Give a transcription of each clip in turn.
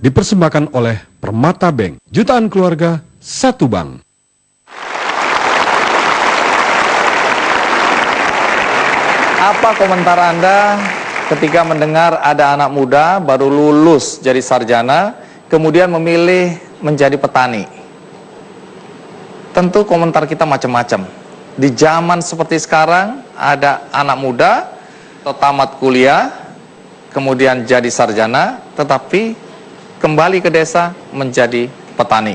dipersembahkan oleh Permata Bank. Jutaan keluarga, satu bank. Apa komentar Anda ketika mendengar ada anak muda baru lulus jadi sarjana, kemudian memilih menjadi petani? Tentu komentar kita macam-macam. Di zaman seperti sekarang, ada anak muda atau tamat kuliah, kemudian jadi sarjana, tetapi kembali ke desa menjadi petani.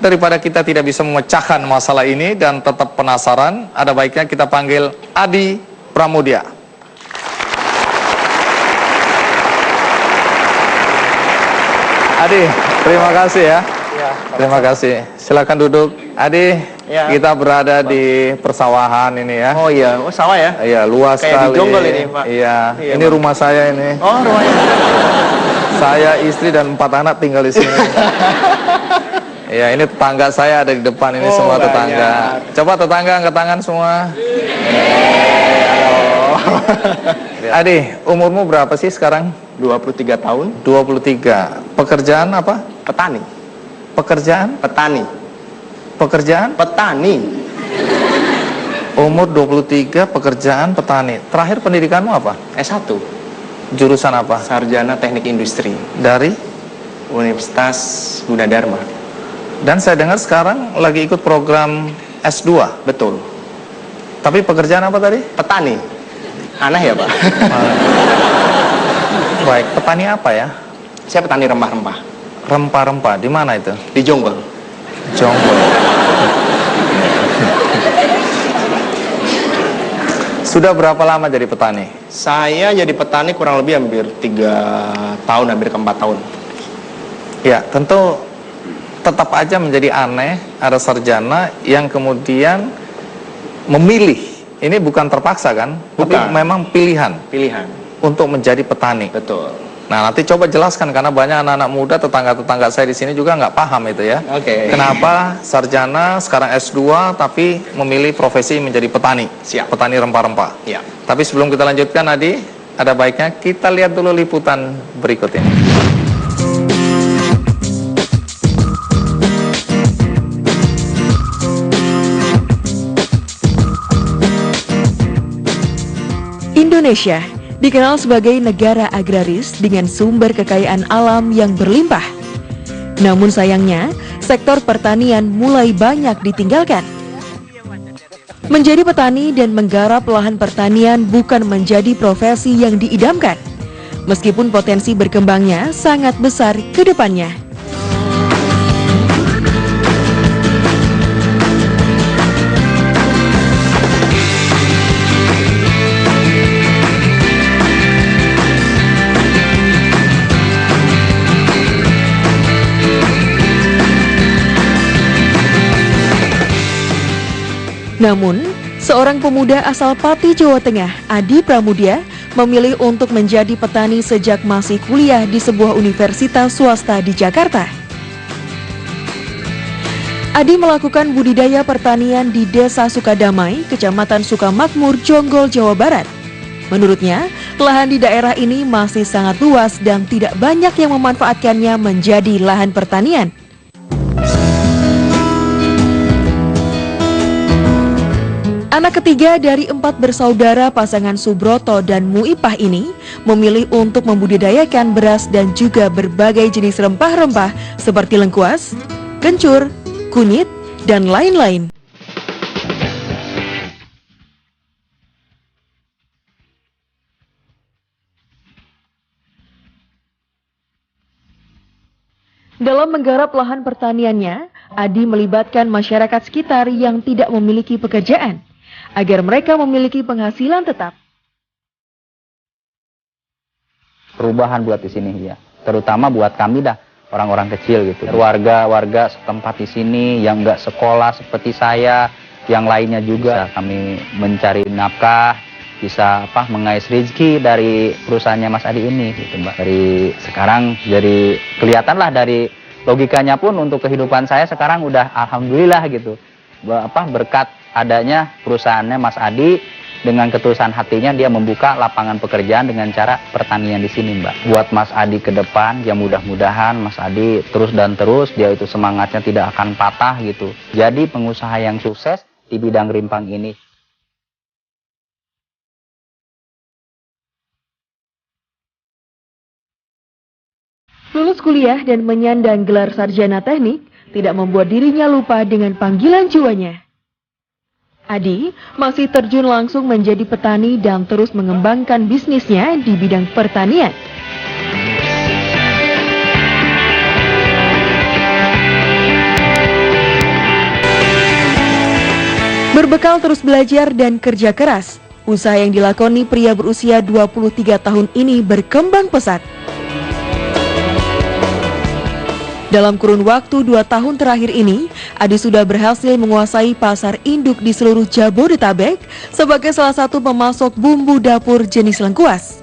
Daripada kita tidak bisa memecahkan masalah ini dan tetap penasaran, ada baiknya kita panggil Adi Pramudia. Adi, terima kasih ya. Terima kasih. Silakan duduk. Adi, kita berada di persawahan ini ya. Oh iya, oh sawah ya? Iya, luas kayak sekali. Di Jonggol ini, Pak. Iya, ini Pak. rumah saya ini. Oh, rumahnya. Saya, istri dan 4 anak tinggal di sini. Iya, ini tetangga saya ada di depan ini, semua banyak. tetangga. Coba tetangga angkat tangan semua. Adi, umurmu berapa sih sekarang? 23 tahun. 23. Pekerjaan apa? Petani. Pekerjaan? Petani. Pekerjaan? Petani. Umur 23, pekerjaan petani. Terakhir pendidikanmu apa? S1. Jurusan apa? Sarjana Teknik Industri. Dari? Universitas Gunadarma. Dan saya dengar sekarang lagi ikut program S2. Betul. Tapi pekerjaan apa tadi? Petani. Aneh ya, Pak? Baik, petani apa ya? Saya petani rempah-rempah. Rempah-rempah, di mana itu? Di Jonggol. Jonggol. Sudah berapa lama jadi petani? Saya jadi petani kurang lebih hampir 3 tahun, hampir ke 4 tahun. Ya, tentu tetap aja menjadi aneh ada sarjana yang kemudian memilih. Ini bukan terpaksa kan? Tapi Bukan. memang pilihan Pilihan. untuk menjadi petani. Betul. Nah, nanti coba jelaskan karena banyak anak-anak muda, tetangga-tetangga saya di sini juga nggak paham itu ya. Oke. Kenapa sarjana sekarang S2 tapi memilih profesi menjadi petani? Siap. Petani rempah-rempah. Ya. Tapi sebelum kita lanjutkan, Adi, ada baiknya kita lihat dulu liputan berikut ini. Indonesia dikenal sebagai negara agraris dengan sumber kekayaan alam yang berlimpah. Namun sayangnya, sektor pertanian mulai banyak ditinggalkan. Menjadi petani dan menggarap lahan pertanian bukan menjadi profesi yang diidamkan, meskipun potensi berkembangnya sangat besar ke depannya. Namun, seorang pemuda asal Pati, Jawa Tengah, Adi Pramudia, memilih untuk menjadi petani sejak masih kuliah di sebuah universitas swasta di Jakarta. Adi melakukan budidaya pertanian di Desa Sukadamai, Kecamatan Sukamakmur, Jonggol, Jawa Barat. Menurutnya, lahan di daerah ini masih sangat luas dan tidak banyak yang memanfaatkannya menjadi lahan pertanian. Anak ketiga dari 4 bersaudara pasangan Subroto dan Muipah ini memilih untuk membudidayakan beras dan juga berbagai jenis rempah-rempah seperti lengkuas, kencur, kunyit, dan lain-lain. Dalam menggarap lahan pertaniannya, Adi melibatkan masyarakat sekitar yang tidak memiliki pekerjaan, agar mereka memiliki penghasilan tetap. Perubahan buat di sini ya, terutama buat kami dah orang-orang kecil gitu, warga setempat di sini yang nggak sekolah seperti saya, yang lainnya juga bisa kami mencari nafkah, bisa mengais rezeki dari perusahaannya Mas Adi ini gitu Mbak. Dari sekarang jadi kelihatan lah dari logikanya pun untuk kehidupan saya sekarang udah alhamdulillah gitu. Berkat adanya perusahaannya Mas Adi dengan ketulusan hatinya dia membuka lapangan pekerjaan dengan cara pertanian di sini, Mbak. Buat Mas Adi ke depan, ya mudah-mudahan Mas Adi terus dan terus, dia itu semangatnya tidak akan patah gitu. Jadi pengusaha yang sukses di bidang rimpang ini. Lulus kuliah dan menyandang gelar sarjana teknik tidak membuat dirinya lupa dengan panggilan jiwanya. Adi masih terjun langsung menjadi petani dan terus mengembangkan bisnisnya di bidang pertanian. Berbekal terus belajar dan kerja keras, usaha yang dilakoni pria berusia 23 tahun ini berkembang pesat. Dalam kurun waktu 2 tahun terakhir ini, Adi sudah berhasil menguasai pasar induk di seluruh Jabodetabek sebagai salah satu pemasok bumbu dapur jenis lengkuas.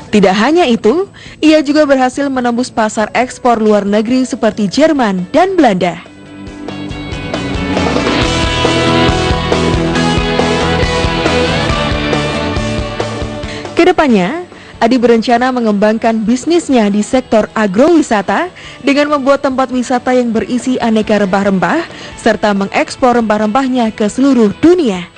Tidak hanya itu, ia juga berhasil menembus pasar ekspor luar negeri seperti Jerman dan Belanda. Kedepannya, Adi berencana mengembangkan bisnisnya di sektor agrowisata dengan membuat tempat wisata yang berisi aneka rempah-rempah serta mengekspor rempah-rempahnya ke seluruh dunia.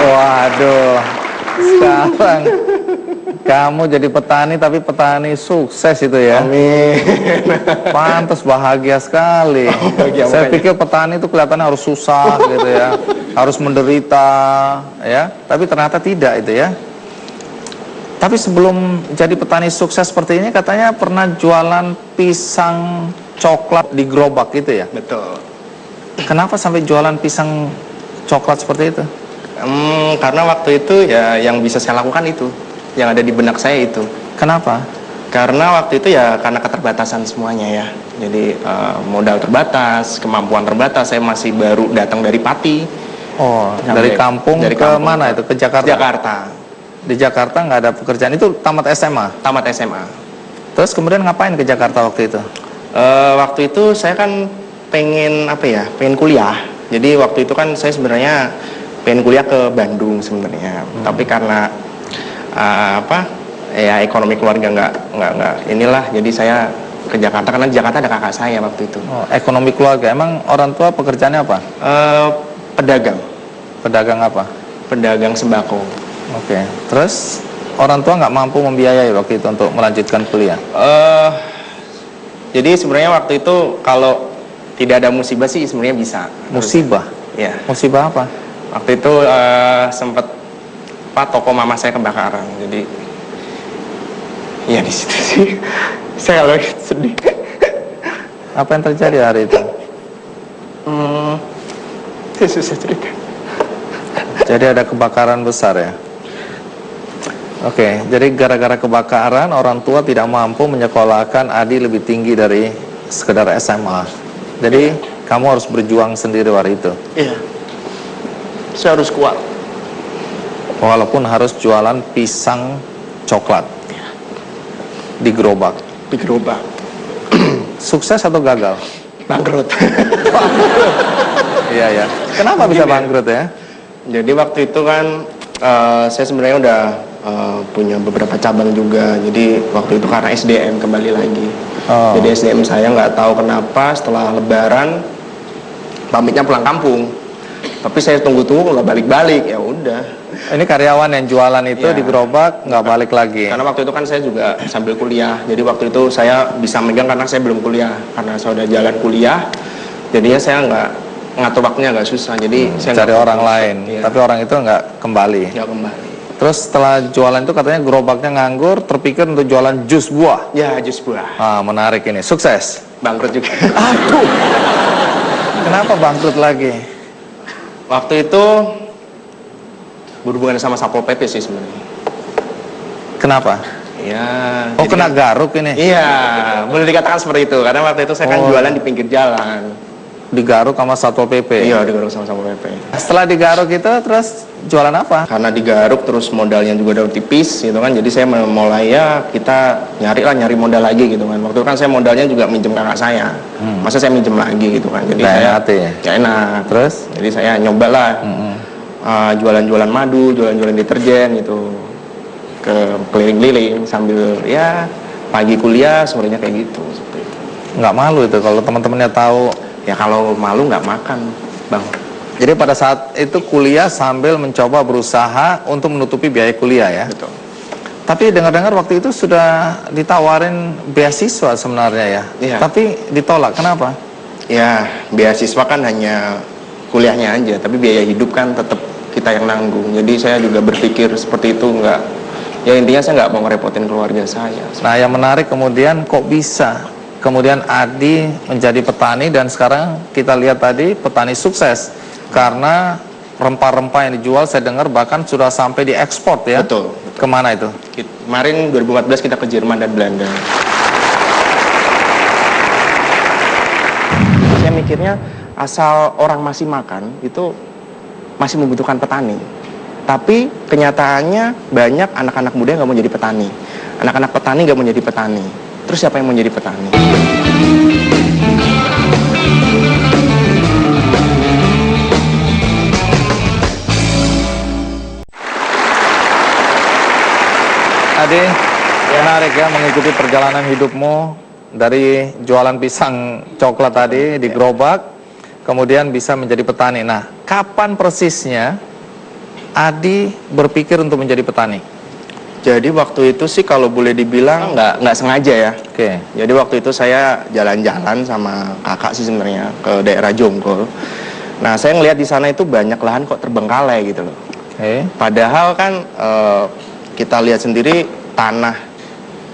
Waduh, sekarang kamu jadi petani tapi petani sukses itu ya. Amin. Pantas bahagia sekali. Bahagia Saya makanya. pikir petani itu kelihatannya harus susah gitu ya, harus menderita ya. Tapi ternyata tidak itu ya. Tapi sebelum jadi petani sukses seperti ini, katanya pernah jualan pisang coklat di gerobak gitu ya. Betul. Kenapa sampai jualan pisang coklat seperti itu? Karena waktu itu ya yang bisa saya lakukan itu, yang ada di benak saya itu. Kenapa? Karena waktu itu ya karena keterbatasan semuanya ya. Jadi modal terbatas, kemampuan terbatas. Saya masih baru datang dari Pati. Oh, dari kampung dari ke kampung mana itu? Ke Jakarta? Jakarta. Di Jakarta nggak ada pekerjaan, itu tamat SMA? Tamat SMA. Terus kemudian ngapain ke Jakarta waktu itu? Waktu itu saya kan pengen apa ya? Pengen kuliah. Jadi waktu itu kan saya sebenarnya pengen kuliah ke Bandung sebenarnya. Tapi karena ya ekonomi keluarga nggak inilah, jadi saya ke Jakarta karena di Jakarta ada kakak saya waktu itu. Oh, ekonomi keluarga. Emang orang tua pekerjaannya apa? Pedagang. Pedagang apa? Pedagang sembako. Oke. Terus orang tua nggak mampu membiayai waktu itu untuk melanjutkan kuliah? Jadi sebenarnya waktu itu kalau tidak ada musibah sih sebenarnya bisa. Musibah? Ya. Musibah apa? Waktu itu sempat toko mama saya kebakaran. Jadi ya di situ sih saya lagi sedih. Apa yang terjadi hari itu? Saya susah cerita. Jadi ada kebakaran besar ya? Oke, jadi gara-gara kebakaran orang tua tidak mampu menyekolahkan Adi lebih tinggi dari sekedar SMA. Jadi kamu harus berjuang sendiri hari itu. Iya. Saya harus kuat. Walaupun harus jualan pisang coklat di gerobak. Di gerobak. Sukses atau gagal? Bangkrut. Iya ya. Kenapa bisa bangkrut ya? Jadi waktu itu kan saya sebenarnya udah punya beberapa cabang juga. Jadi waktu itu karena SDM kembali lagi. Oh. Jadi SDM saya nggak tahu kenapa setelah Lebaran pamitnya pulang kampung. Tapi saya tunggu-tunggu nggak balik-balik, ya udah. Ini karyawan yang jualan itu Ya. di gerobak nggak balik lagi. Karena waktu itu kan saya juga sambil kuliah. Jadi waktu itu saya bisa megang karena saya belum kuliah. Karena saya udah jalan kuliah, jadinya saya nggak ngatur waktunya agak susah. Jadi saya Cari nggak orang lain, Iya. tapi orang itu nggak kembali. nggak kembali. Terus setelah jualan itu katanya gerobaknya nganggur, terpikir untuk jualan jus buah. Ya jus buah. Ah, menarik ini, sukses. Bangkrut juga. Aduh, kenapa bangkrut lagi? Waktu itu berhubungan sama Satpol PP sih sebenarnya. Kenapa? Ya. Oh, jadi kena kan- garuk ini. Iya, boleh dikatakan seperti itu. Karena waktu itu saya kan Oh. jualan di pinggir jalan. digaruk sama Satpol PP. Iya, digaruk sama Satpol PP. Setelah digaruk itu terus jualan apa? Karena digaruk terus modalnya juga udah tipis gitu kan. Jadi saya mulai ya kita nyari modal lagi gitu kan. Waktu itu kan saya modalnya juga minjem kakak saya. Masa saya minjem lagi gitu kan. Jadi saya hati ya? gak enak. Terus? Jadi saya nyobalah jualan-jualan madu, jualan-jualan deterjen gitu. Ke keliling-keliling sambil ya pagi kuliah, sorenya kayak gitu. Seperti itu. Nggak malu itu kalau teman-temannya tahu? Ya kalau malu nggak makan, Bang. Jadi pada saat itu kuliah sambil mencoba berusaha untuk menutupi biaya kuliah ya? Betul. Tapi dengar-dengar waktu itu sudah ditawarin beasiswa sebenarnya ya? Iya. Tapi ditolak, kenapa? Ya, beasiswa kan hanya kuliahnya aja, tapi biaya hidup kan tetap kita yang nanggung. Jadi saya juga berpikir seperti itu, nggak. Ya intinya saya nggak mau ngerepotin keluarga saya. Nah yang menarik kemudian kok bisa? Kemudian Adi menjadi petani dan sekarang kita lihat tadi petani sukses. Karena rempah-rempah yang dijual saya dengar bahkan sudah sampai diekspor ya? Betul. Kemana itu? Kemarin 2014 kita ke Jerman dan Belanda. Saya mikirnya asal orang masih makan itu masih membutuhkan petani. Tapi kenyataannya banyak anak-anak muda yang nggak mau jadi petani. Anak-anak petani nggak mau jadi petani. Terus siapa yang mau jadi petani? Adi, menarik ya mengikuti perjalanan hidupmu dari jualan pisang coklat tadi di gerobak, kemudian bisa menjadi petani. Nah, kapan persisnya Adi berpikir untuk menjadi petani? Jadi waktu itu sih kalau boleh dibilang nggak sengaja ya. Oke. Jadi waktu itu saya jalan-jalan sama kakak sih sebenarnya ke daerah Jonggol. Nah saya ngelihat di sana itu banyak lahan kok terbengkalai gitu loh. Oke. Padahal kan kita lihat sendiri tanah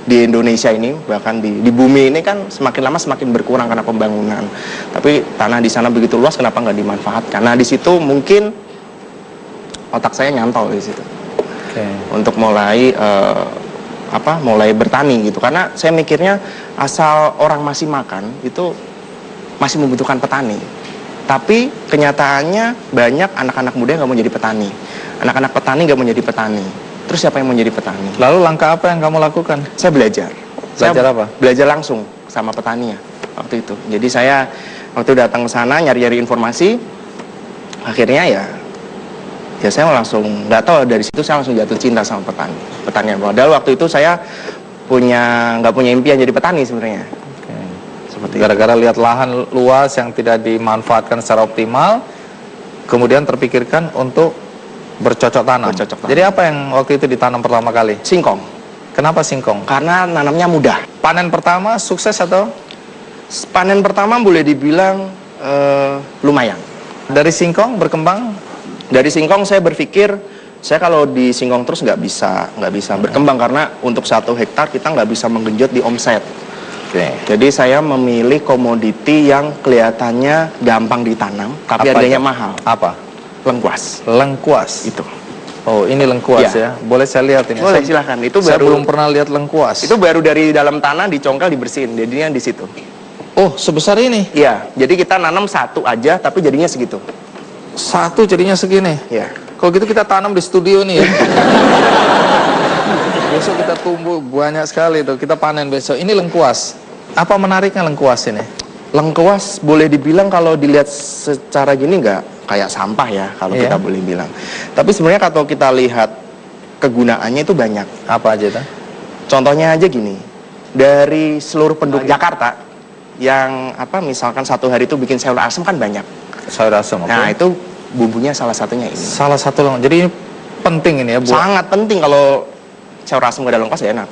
di Indonesia ini bahkan di bumi ini kan semakin lama semakin berkurang karena pembangunan. Tapi tanah di sana begitu luas, kenapa nggak dimanfaatkan? Nah di situ mungkin otak saya nyantol di situ. Untuk mulai mulai bertani gitu, karena saya mikirnya asal orang masih makan itu masih membutuhkan petani. Tapi kenyataannya banyak anak-anak muda yang nggak mau jadi petani, anak-anak petani nggak mau jadi petani. Terus siapa yang mau jadi petani? Lalu langkah apa yang kamu lakukan? Saya belajar. Belajar apa? Belajar langsung sama petani ya waktu itu. Jadi saya waktu datang ke sana nyari-nyari informasi, akhirnya ya saya langsung nggak tahu, dari situ saya langsung jatuh cinta sama pertanian. Padahal waktu itu saya nggak punya impian jadi petani sebenarnya. Seperti gara-gara lihat lahan luas yang tidak dimanfaatkan secara optimal, kemudian terpikirkan untuk bercocok tanam. Jadi apa yang waktu itu ditanam pertama kali? Singkong. Kenapa singkong? Karena nanamnya mudah. Panen pertama sukses atau? Panen pertama boleh dibilang lumayan. Dari singkong berkembang? Dari singkong saya berpikir saya kalau di singkong terus nggak bisa berkembang karena untuk 1 hektar kita nggak bisa menggenjot di omset. Jadi saya memilih komoditi yang kelihatannya gampang ditanam tapi harganya mahal. Apa? Lengkuas. Lengkuas Itu. Oh ini lengkuas ya. Boleh saya lihat ini? Boleh silahkan. Itu saya baru, belum pernah lihat lengkuas. Itu baru dari dalam tanah dicongkel dibersihin. Jadinya di situ. Oh sebesar ini? Iya. Jadi kita nanam 1 aja tapi jadinya segitu. 1 jadinya segini? Iya. Kalau gitu kita tanam di studio nih ya. Besok kita tumbuh banyak sekali tuh, kita panen besok. Ini lengkuas. Apa menariknya lengkuas ini? Lengkuas boleh dibilang kalau dilihat secara gini nggak kayak sampah ya kalau kita boleh bilang. Tapi sebenarnya kalau kita lihat kegunaannya itu banyak. Apa aja itu? Contohnya aja gini, dari seluruh penduduk Jakarta yang misalkan 1 hari itu bikin sayur asem kan banyak. Sayur asem. Nah itu bumbunya salah satunya ini. Salah satu jadi ini penting ini ya buat. Sangat penting, kalau sayur asem gak ada lengkuas ya enak.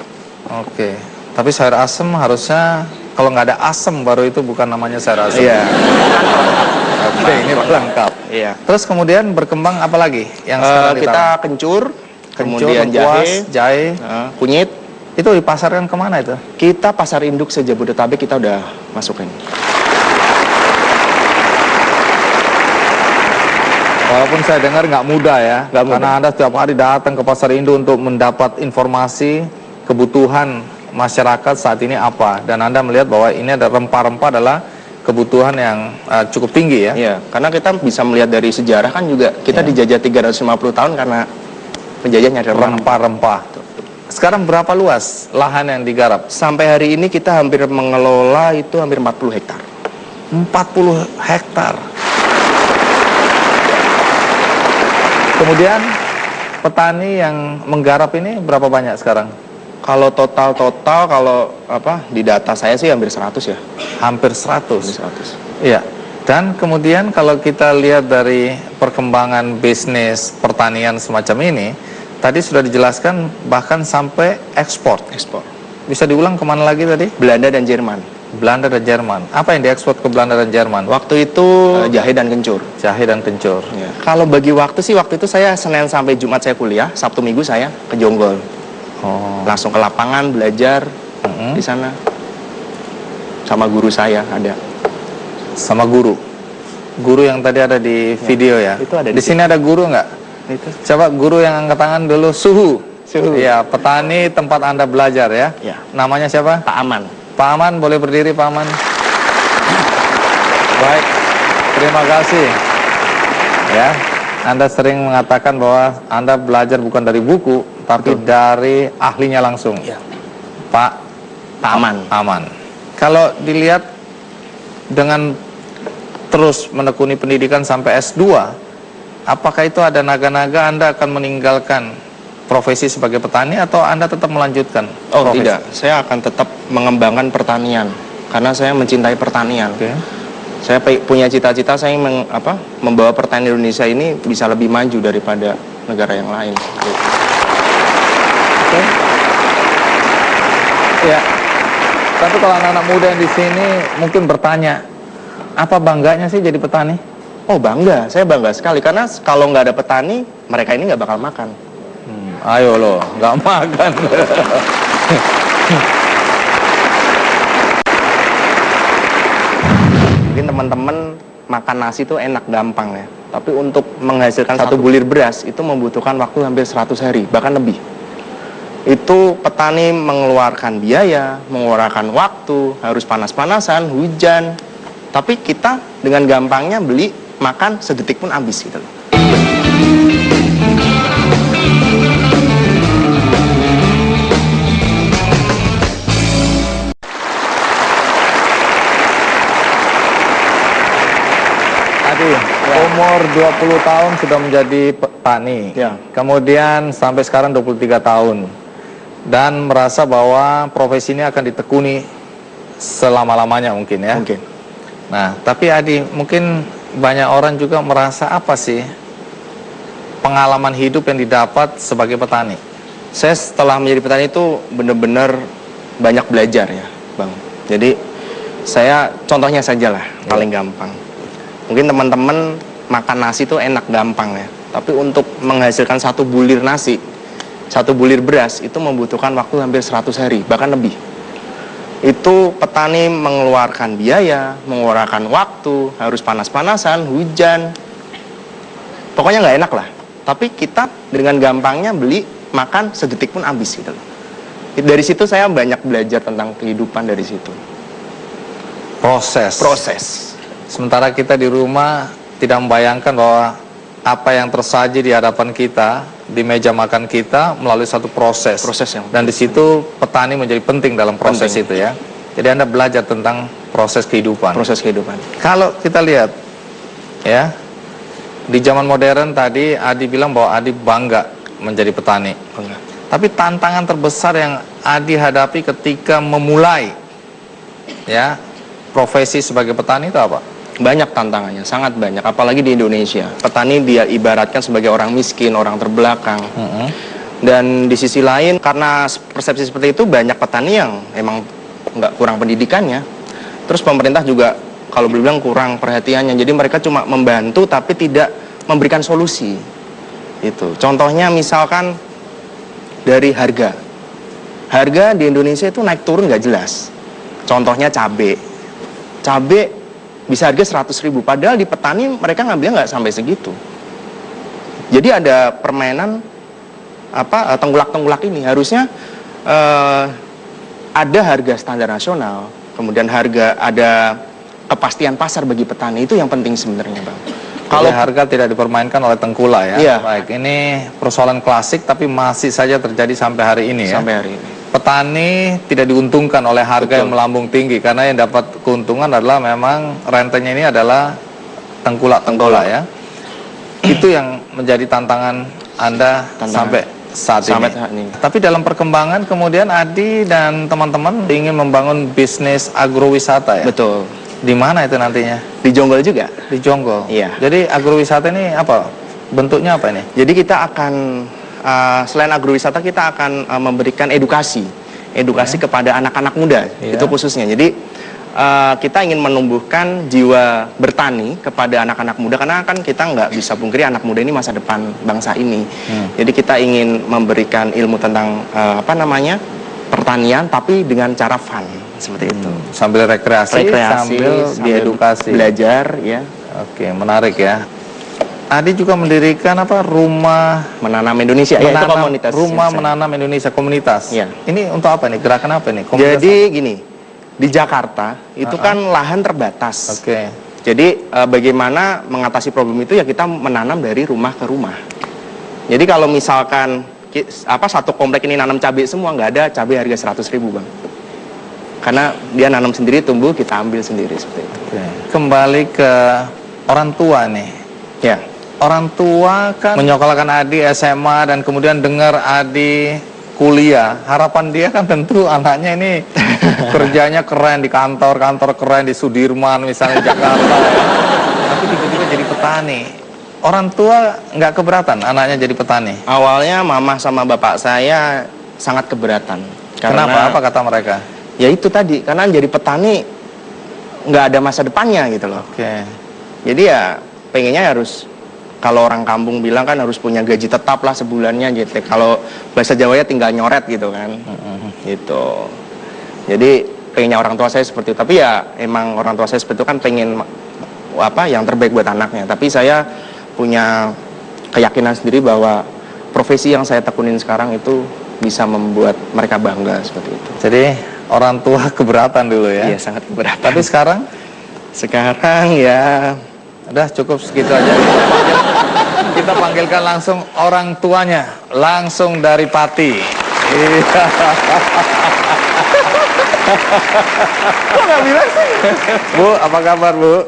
Oke. Tapi sayur asem harusnya kalau nggak ada asem baru itu bukan namanya sayur asem. Iya. Oke, ini lengkap. Iya. Terus kemudian berkembang apa lagi yang sekarang kita kencur, kemudian lengkuas, jahe, kunyit. Itu dipasarkan kemana itu? Kita pasar induk se-Jabodetabek kita udah masukin. Walaupun saya dengar nggak mudah ya, karena Anda setiap hari datang ke pasar induk untuk mendapat informasi kebutuhan masyarakat saat ini apa, dan Anda melihat bahwa ini ada rempah-rempah adalah kebutuhan yang cukup tinggi ya. Iya, karena kita bisa melihat dari sejarah kan juga kita dijajah 350 tahun karena penjajah nyari Rempah-rempah. Sekarang berapa luas lahan yang digarap? Sampai hari ini kita hampir mengelola itu hampir 40 hektar. 40 hektar. Kemudian petani yang menggarap ini berapa banyak sekarang? Kalau total kalau di data saya sih hampir 100 ya. Hampir 100. Hampir 100. Iya. Dan kemudian kalau kita lihat dari perkembangan bisnis pertanian semacam ini, tadi sudah dijelaskan bahkan sampai ekspor. Ekspor. Bisa diulang kemana lagi tadi? Belanda dan Jerman. Belanda dan Jerman. Apa yang diekspor ke Belanda dan Jerman? Waktu itu jahe dan kencur. Jahe dan kencur. Ya. Kalau bagi waktu itu saya Senin sampai Jumat saya kuliah, Sabtu Minggu saya ke Jonggol. Oh. Langsung ke lapangan belajar di sana. Sama guru saya ada. Sama guru. Guru yang tadi ada di video ya. Itu ada di sini ada guru nggak? Itu. Coba guru yang angkat tangan dulu. Suhu. Iya, petani tempat Anda belajar ya. Ya. Namanya siapa? Pak Aman. Pak Aman, boleh berdiri Pak Aman. Baik, terima kasih. Ya, Anda sering mengatakan bahwa Anda belajar bukan dari buku, tapi dari ahlinya langsung. Ya. Pak Aman. Aman. Kalau dilihat dengan terus menekuni pendidikan sampai S2, apakah itu ada naga-naga Anda akan meninggalkan profesi sebagai petani atau Anda tetap melanjutkan? Oh profesi? tidak, saya akan tetap mengembangkan pertanian karena saya mencintai pertanian. Oke. Saya punya cita-cita saya membawa pertanian Indonesia ini bisa lebih maju daripada negara yang lain. Oke. Ya. Tapi kalau anak-anak muda yang di sini mungkin bertanya, apa bangganya sih jadi petani? Oh bangga, saya bangga sekali karena kalau nggak ada petani, mereka ini nggak bakal makan. Ayo loh, nggak makan. Mungkin teman-teman makan nasi itu enak, gampang ya. Tapi untuk menghasilkan satu bulir beras itu membutuhkan waktu hampir 100 hari, bahkan lebih. Itu petani mengeluarkan biaya, mengeluarkan waktu, harus panas-panasan, hujan. Tapi kita dengan gampangnya beli, makan sedetik pun habis gitu loh. Umur 20 tahun sudah menjadi petani. Ya. Kemudian sampai sekarang 23 tahun. Dan merasa bahwa profesi ini akan ditekuni selama-lamanya mungkin ya. Mungkin. Nah, tapi Adi, mungkin banyak orang juga merasa apa sih pengalaman hidup yang didapat sebagai petani? Saya setelah menjadi petani itu benar-benar banyak belajar ya, Bang. Jadi saya contohnya saja lah, paling gampang. Mungkin teman-teman makan nasi itu enak, gampang ya. Tapi untuk menghasilkan satu bulir nasi, satu bulir beras itu membutuhkan waktu hampir 100 hari, bahkan lebih. Itu petani mengeluarkan biaya, mengeluarkan waktu, harus panas-panasan, hujan. Pokoknya nggak enak lah. Tapi kita dengan gampangnya beli, makan sedetik pun habis gitu loh. Dari situ saya banyak belajar tentang kehidupan dari situ. Proses. Sementara kita di rumah tidak membayangkan bahwa apa yang tersaji di hadapan kita, di meja makan kita melalui satu proses. Dan di situ petani menjadi penting dalam proses itu ya. Jadi Anda belajar tentang proses kehidupan. Kalau kita lihat ya, di zaman modern tadi Adi bilang bahwa Adi bangga menjadi petani. Tapi tantangan terbesar yang Adi hadapi ketika memulai ya profesi sebagai petani itu apa? Banyak tantangannya, sangat banyak. Apalagi di Indonesia, petani dia ibaratkan sebagai orang miskin, orang terbelakang. Dan di sisi lain, karena persepsi seperti itu, banyak petani yang emang nggak kurang pendidikannya. Terus pemerintah juga kalau bilang kurang perhatiannya. Jadi mereka cuma membantu tapi tidak memberikan solusi. Itu. Contohnya misalkan dari harga. Harga di Indonesia itu naik turun nggak jelas. Contohnya cabai. Cabai bisa harga 100.000, padahal di petani mereka ngambilnya nggak sampai segitu. Jadi ada permainan tenggulak-tenggulak ini. Harusnya ada harga standar nasional, kemudian harga ada kepastian pasar bagi petani itu yang penting sebenarnya, Bang. Kalau harga tidak dipermainkan oleh tengkulak ya. Iya. Baik, ini persoalan klasik tapi masih saja terjadi sampai hari ini ya. sampai hari ini. Petani tidak diuntungkan oleh harga yang melambung tinggi karena yang dapat keuntungan adalah memang rentenya ini adalah tengkulak ya. Itu yang menjadi tantangan Anda sampai saat ini. Tapi dalam perkembangan kemudian Adi dan teman-teman ingin membangun bisnis agrowisata ya. Betul. Di mana itu nantinya? Di Jonggol juga. Di Jonggol. Iya. Jadi agrowisata ini apa? Bentuknya apa ini? Jadi kita akan selain agrowisata kita akan memberikan edukasi kepada anak-anak muda itu khususnya. Jadi kita ingin menumbuhkan jiwa bertani kepada anak-anak muda karena kan kita nggak bisa pungkiri anak muda ini masa depan bangsa ini. Jadi kita ingin memberikan ilmu tentang pertanian tapi dengan cara fun seperti itu. Sambil rekreasi sambil diedukasi. Belajar ya. Oke, menarik ya. Adi juga mendirikan rumah menanam Indonesia, itu komunitas. Rumah menanam Indonesia komunitas. Ya. Ini untuk apa nih? Gerakan apa nih? Komunitas jadi gini, di Jakarta itu kan lahan terbatas. Oke. Jadi bagaimana mengatasi problem itu ya kita menanam dari rumah ke rumah. Jadi kalau misalkan satu komplek ini nanam cabai semua, nggak ada cabai harga 100.000 Bang. Karena dia nanam sendiri, tumbuh, kita ambil sendiri seperti itu. Oke. Kembali ke orang tua nih. Ya. Orang tua kan menyekolahkan Adi SMA dan kemudian dengar Adi kuliah. Harapan dia kan tentu anaknya ini kerjanya keren di kantor keren di Sudirman misalnya Jakarta. Tapi tiba-tiba jadi petani. Orang tua nggak keberatan anaknya jadi petani? Awalnya mama sama bapak saya sangat keberatan. Kenapa? Apa kata mereka? Ya itu tadi, karena jadi petani nggak ada masa depannya gitu loh. Oke. Jadi ya pengennya harus, kalau orang kampung bilang kan harus punya gaji tetap lah sebulannya gitu. Kalau bahasa Jawanya tinggal nyoret gitu kan. Gitu. Jadi pengennya orang tua saya seperti itu. Tapi ya emang orang tua saya seperti itu kan pengen yang terbaik buat anaknya. Tapi saya punya keyakinan sendiri bahwa profesi yang saya tekunin sekarang itu bisa membuat mereka bangga seperti itu. Jadi orang tua keberatan dulu ya? Iya, sangat keberatan. Tapi sekarang? Sekarang ya udah cukup segitu aja. Kita panggilkan langsung orang tuanya, langsung dari Pati. Iya. Kok nggak bilang sih? Bu, apa kabar Bu?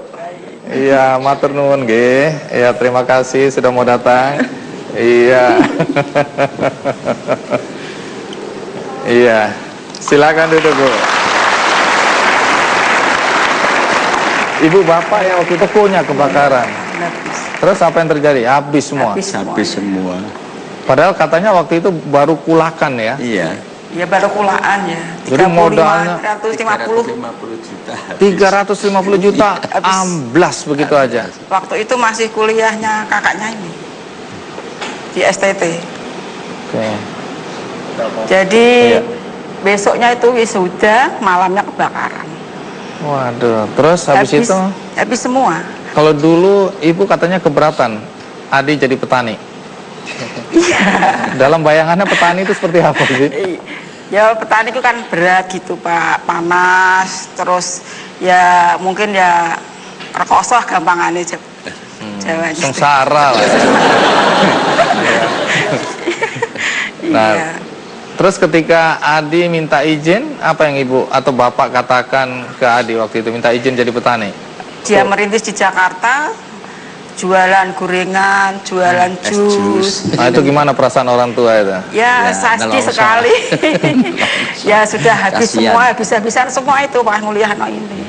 Iya, matur nuwun nggih. Iya, terima kasih sudah mau datang. Iya. Iya. Silakan duduk, Bu. Ibu bapak ya waktu itu tokonya kebakaran. Terus apa yang terjadi? Habis semua. Habis semua. Padahal katanya waktu itu baru kulakan ya. Iya. Ya baru kulaan ya. Jadi modalnya 350 juta. 350 juta amblas begitu aja. Waktu itu masih kuliahnya kakaknya ini di STT. Oke. Jadi besoknya itu wisuda, malamnya kebakaran. Waduh, terus habis itu? Habis semua. Kalau dulu ibu katanya keberatan Adi jadi petani. Iya. Dalam bayangannya petani itu seperti apa sih? Ya petani itu kan berat gitu Pak, panas, terus ya mungkin ya rekoso gampangannya Jawa. Sengsara lah. Nah, iya. terus ketika Adi minta izin, apa yang ibu atau bapak katakan ke Adi waktu itu minta izin jadi petani? Dia merintis di Jakarta, jualan gorengan, jualan jus. Nah itu gimana perasaan orang tua itu? Ya, sadis sekali. Ya sudah habis Kasian. semua, habis-habisan semua itu pas nguliah ini.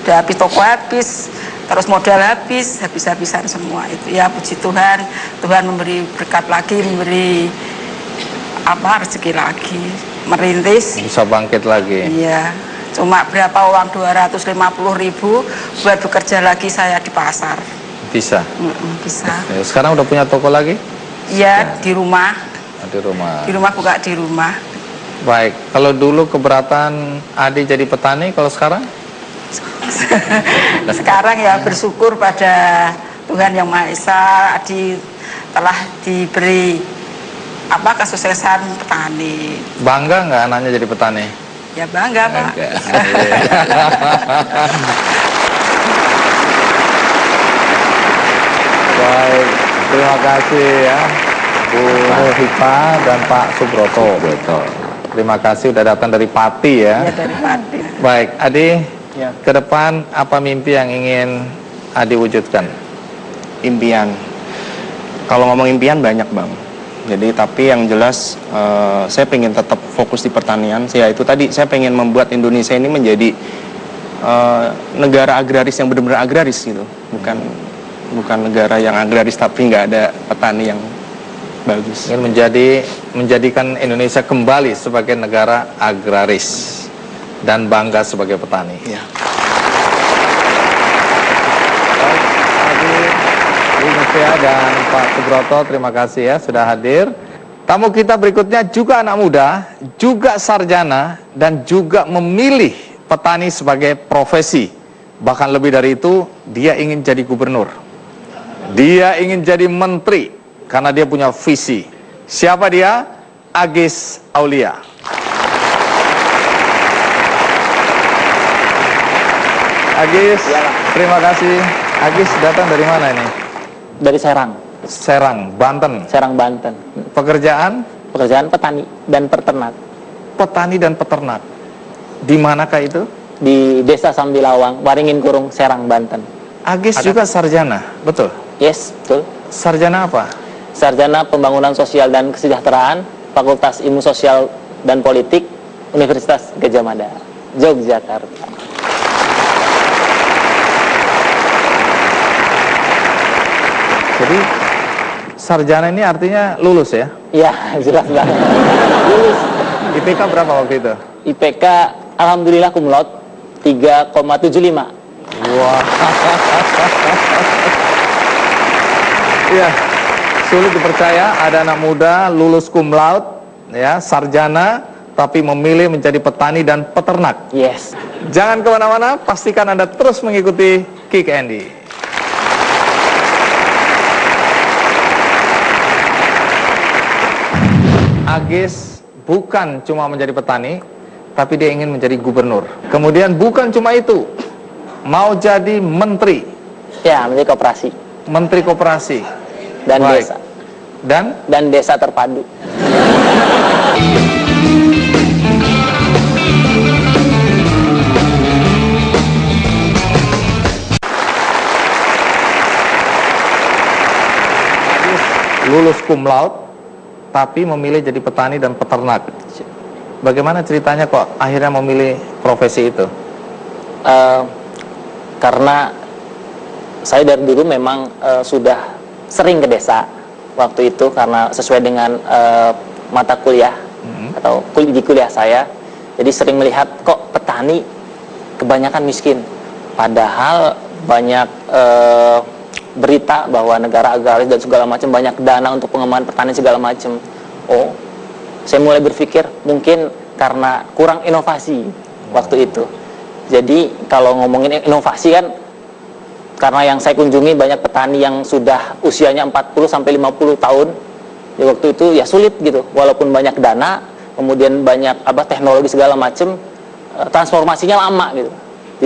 Udah habis toko habis, terus modal habis, habis-habisan semua itu. Ya puji Tuhan, Tuhan memberi berkat lagi, memberi rezeki lagi, merintis. Bisa bangkit lagi. Iya. Cuma berapa uang 250.000 buat bekerja lagi saya di pasar. Bisa. Bisa. Ya, sekarang udah punya toko lagi? Iya, di rumah. Di rumah. Di rumah, buka di rumah. Baik. Kalau dulu keberatan Adi jadi petani, kalau sekarang? Sekarang ya bersyukur pada Tuhan Yang Maha Esa, Adi telah diberi kesuksesan petani. Bangga nggak anaknya jadi petani? Ya bangga Pak. Baik, terima kasih ya Bu Hipa dan Pak Subroto. Terima kasih udah datang dari Pati ya. Ya dari Pati. Baik, Adi, Ya. ke depan apa mimpi yang ingin Adi wujudkan? Impian. Kalau ngomong impian banyak bang. Jadi tapi yang jelas saya pengen tetap fokus di pertanian. Saya itu tadi saya pengen membuat Indonesia ini menjadi negara agraris yang benar-benar agraris gitu. Bukan negara yang agraris tapi nggak ada petani yang bagus. Ingin menjadikan Indonesia kembali sebagai negara agraris dan bangga sebagai petani. Ya. Baik, Adi, Bu Mustia dan Pak Subroto, terima kasih ya sudah hadir. Tamu kita berikutnya juga anak muda, juga sarjana, dan juga memilih petani sebagai profesi. Bahkan lebih dari itu, dia ingin jadi gubernur. Dia ingin jadi menteri, karena dia punya visi. Siapa dia? Agis Aulia. Agis, terima kasih. Agis datang dari mana ini? Dari Serang, Serang, Banten. Serang Banten. Pekerjaan? Pekerjaan petani dan peternak Petani dan peternak. Di manakah itu? di Desa Sambilawang, Waringin Kurung, Serang, Banten. Agis juga sarjana, betul? Yes, betul. Sarjana apa? Sarjana Pembangunan Sosial dan Kesejahteraan, Fakultas Ilmu Sosial dan Politik, Universitas Gadjah Mada, Yogyakarta. Jadi sarjana ini artinya lulus ya? Iya, jelas banget. Lulus. IPK berapa waktu itu? IPK alhamdulillah cum laude 3,75. Wah. Iya, sulit dipercaya ada anak muda lulus cum laude, ya, sarjana, tapi memilih menjadi petani dan peternak. Yes. Jangan kemana-mana, pastikan Anda terus mengikuti Kick Andy. Agis bukan cuma menjadi petani, tapi dia ingin menjadi gubernur. Kemudian bukan cuma itu, mau jadi menteri. Ya, menjadi koperasi Menteri Koperasi dan Baik. desa. dan Desa terpadu. lulus cum laude, tapi memilih jadi petani dan peternak. Bagaimana ceritanya kok akhirnya memilih profesi itu? Karena saya dari dulu memang sudah sering ke desa waktu itu karena sesuai dengan mata kuliah atau di kuliah saya. Jadi sering melihat kok petani kebanyakan miskin, padahal banyak berita bahwa negara agraris dan segala macam, banyak dana untuk pengembangan pertanian segala macam. Oh, saya mulai berpikir mungkin karena kurang inovasi waktu itu. Jadi kalau ngomongin inovasi kan, karena yang saya kunjungi banyak petani yang sudah usianya 40-50 tahun. Ya, waktu itu ya sulit gitu, walaupun banyak dana, kemudian banyak teknologi segala macam, transformasinya lama gitu.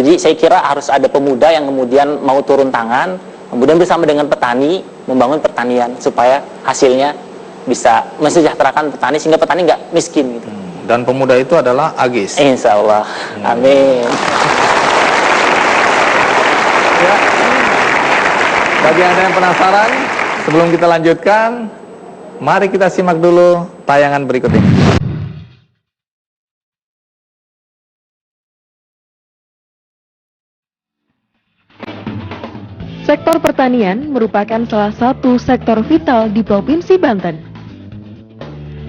Jadi saya kira harus ada pemuda yang kemudian mau turun tangan, kemudian bersama dengan petani membangun pertanian supaya hasilnya bisa mensejahterakan petani sehingga petani nggak miskin gitu. Dan pemuda itu adalah Agis. Insya Allah, amin. Ya. Bagi Anda yang penasaran, sebelum kita lanjutkan, mari kita simak dulu tayangan berikut ini. Sektor pertanian merupakan salah satu sektor vital di Provinsi Banten.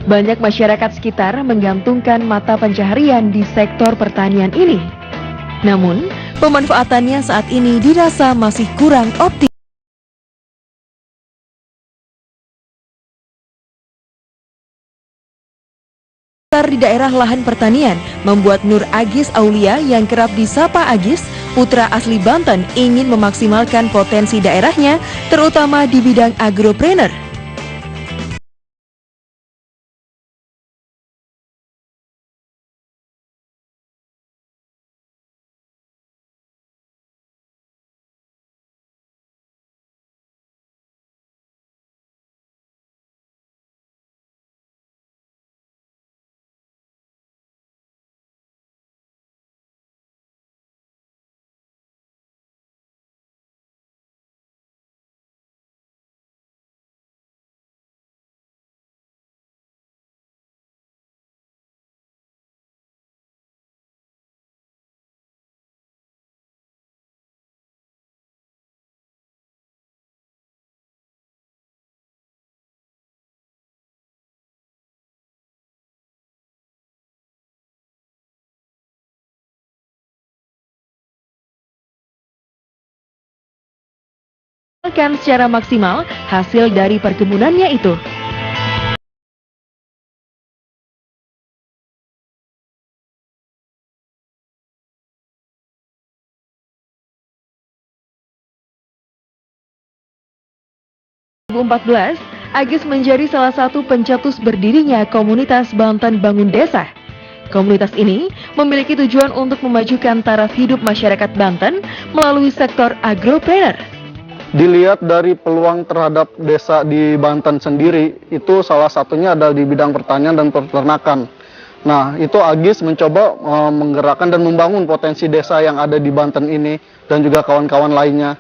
Banyak masyarakat sekitar menggantungkan mata pencaharian di sektor pertanian ini. Namun, pemanfaatannya saat ini dirasa masih kurang optimal. Di daerah lahan pertanian membuat Nur Agis Aulia yang kerap disapa Agis, putra asli Banten, ingin memaksimalkan potensi daerahnya terutama di bidang agropreneur. secara maksimal hasil dari perkebunannya itu. Tahun 2014, Agis menjadi salah satu pencetus berdirinya komunitas Banten Bangun Desa. Komunitas ini memiliki tujuan untuk memajukan taraf hidup masyarakat Banten melalui sektor agropreneur. Dilihat dari peluang terhadap desa di Banten sendiri, itu salah satunya adalah di bidang pertanian dan peternakan. Nah, itu Agis mencoba menggerakkan dan membangun potensi desa yang ada di Banten ini dan juga kawan-kawan lainnya.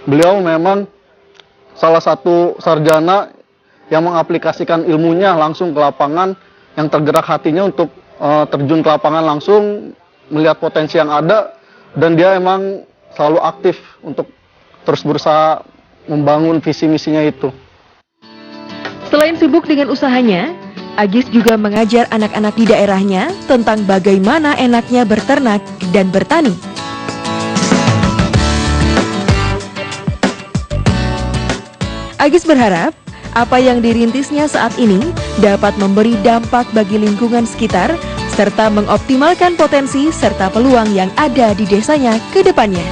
Beliau memang salah satu sarjana yang mengaplikasikan ilmunya langsung ke lapangan, yang tergerak hatinya untuk terjun ke lapangan langsung, melihat potensi yang ada, dan dia emang selalu aktif untuk terus berusaha membangun visi misinya itu. Selain sibuk dengan usahanya, Agis juga mengajar anak-anak di daerahnya tentang bagaimana enaknya berternak dan bertani. Agis berharap apa yang dirintisnya saat ini dapat memberi dampak bagi lingkungan sekitar serta mengoptimalkan potensi serta peluang yang ada di desanya ke depannya.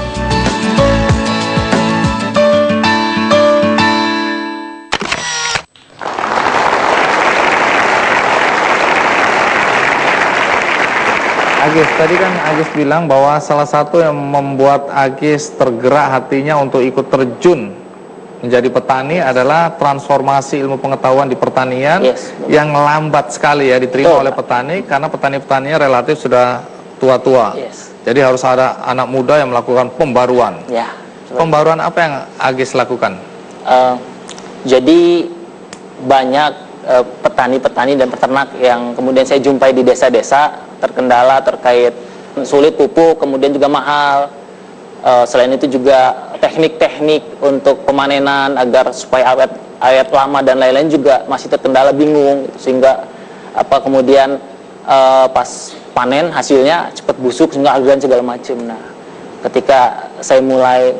Agis, tadi kan Agis bilang bahwa salah satu yang membuat Agis tergerak hatinya untuk ikut terjun menjadi petani adalah transformasi ilmu pengetahuan di pertanian yang lambat sekali ya diterima oleh petani, karena petani-petaninya relatif sudah tua-tua. Jadi harus ada anak muda yang melakukan pembaruan. Pembaruan apa yang Agis lakukan? Jadi banyak petani-petani dan peternak yang kemudian saya jumpai di desa-desa terkendala terkait sulit pupuk, kemudian juga mahal. Selain itu juga teknik-teknik untuk pemanenan agar supaya awet lama dan lain-lain juga masih terkendala, bingung, sehingga kemudian pas panen hasilnya cepat busuk sehingga harganya segala macam. Nah, ketika saya mulai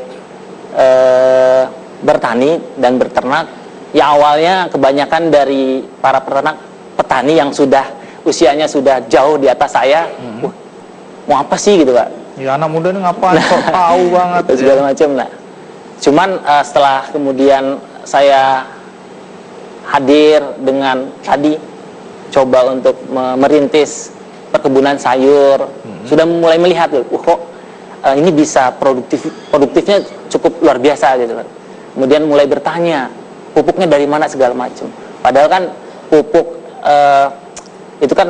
bertani dan berternak, ya awalnya kebanyakan dari para petani yang sudah usianya sudah jauh di atas saya, mau apa sih gitu Pak? Ya anak muda ini ngapain kok tahu banget segala macam. Nah, cuman setelah kemudian saya hadir dengan tadi coba untuk merintis perkebunan sayur, sudah mulai melihat kok ini bisa produktifnya cukup luar biasa gitu kan. Kemudian mulai bertanya pupuknya dari mana segala macam. Padahal kan pupuk itu kan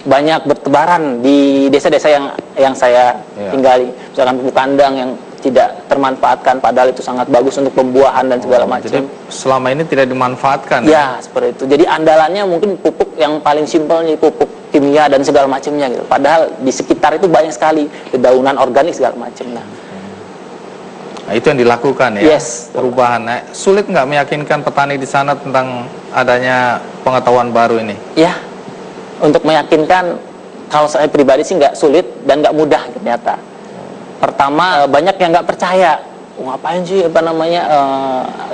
banyak bertebaran di desa-desa yang saya tinggali. Misalkan pupuk kandang yang tidak termanfaatkan, padahal itu sangat bagus untuk pembuahan dan segala macam. Jadi selama ini tidak dimanfaatkan. Ya, seperti itu. Jadi andalannya mungkin pupuk yang paling simpel nih, pupuk kimia dan segala macamnya gitu. Padahal di sekitar itu banyak sekali dedaunan organik segala macam. Nah, itu yang dilakukan ya. Perubahan. Nah, sulit nggak meyakinkan petani di sana tentang adanya pengetahuan baru ini? Ya. Untuk meyakinkan, kalau saya pribadi sih nggak sulit dan nggak mudah ternyata. Pertama, banyak yang nggak percaya. Ngapain sih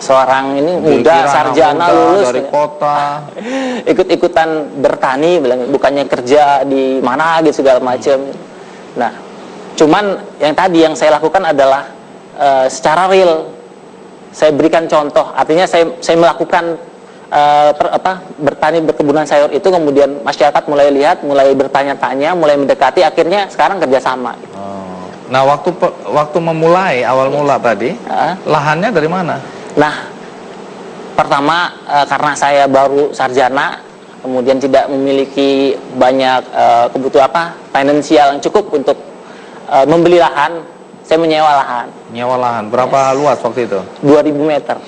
seorang ini muda sarjana lulus dari kota ikut-ikutan bertani, bukannya kerja di mana gitu segala macam. Nah, cuman yang tadi yang saya lakukan adalah secara real. Saya berikan contoh, artinya saya melakukan bertani berkebunan sayur itu, kemudian masyarakat mulai lihat, mulai bertanya-tanya, mulai mendekati, akhirnya sekarang kerjasama. Nah, waktu memulai awal mula tadi, lahannya dari mana? Nah, pertama karena saya baru sarjana, kemudian tidak memiliki banyak kebutuhan finansial yang cukup untuk membeli lahan, saya menyewa lahan. Nyewa lahan, berapa luas waktu itu? 2000 meter.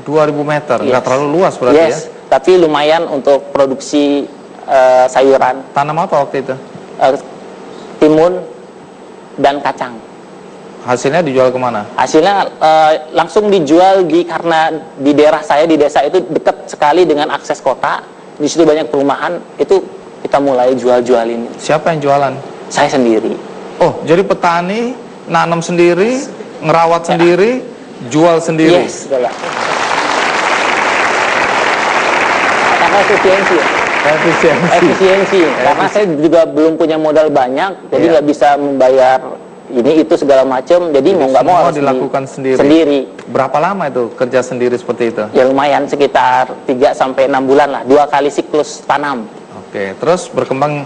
2000 meter, nggak terlalu luas berarti ya? Tapi lumayan untuk produksi sayuran. Tanam apa waktu itu? Timun dan kacang. Hasilnya dijual kemana? Hasilnya langsung dijual karena di daerah saya, di desa itu dekat sekali dengan akses kota. Di situ banyak perumahan, itu kita mulai jual-jualin. Siapa yang jualan? Saya sendiri. Oh, jadi petani nanam sendiri, ngerawat sendiri, jual sendiri. Yes, betul. Karena efisiensi ya. Efisiensi. Karena saya juga belum punya modal banyak, jadi nggak bisa membayar ini itu segala macam. Jadi mau nggak mau harus dilakukan sendiri. Berapa lama itu kerja sendiri seperti itu? Ya lumayan, sekitar 3 sampai 6 bulan lah, 2 kali siklus tanam. Oke, terus berkembang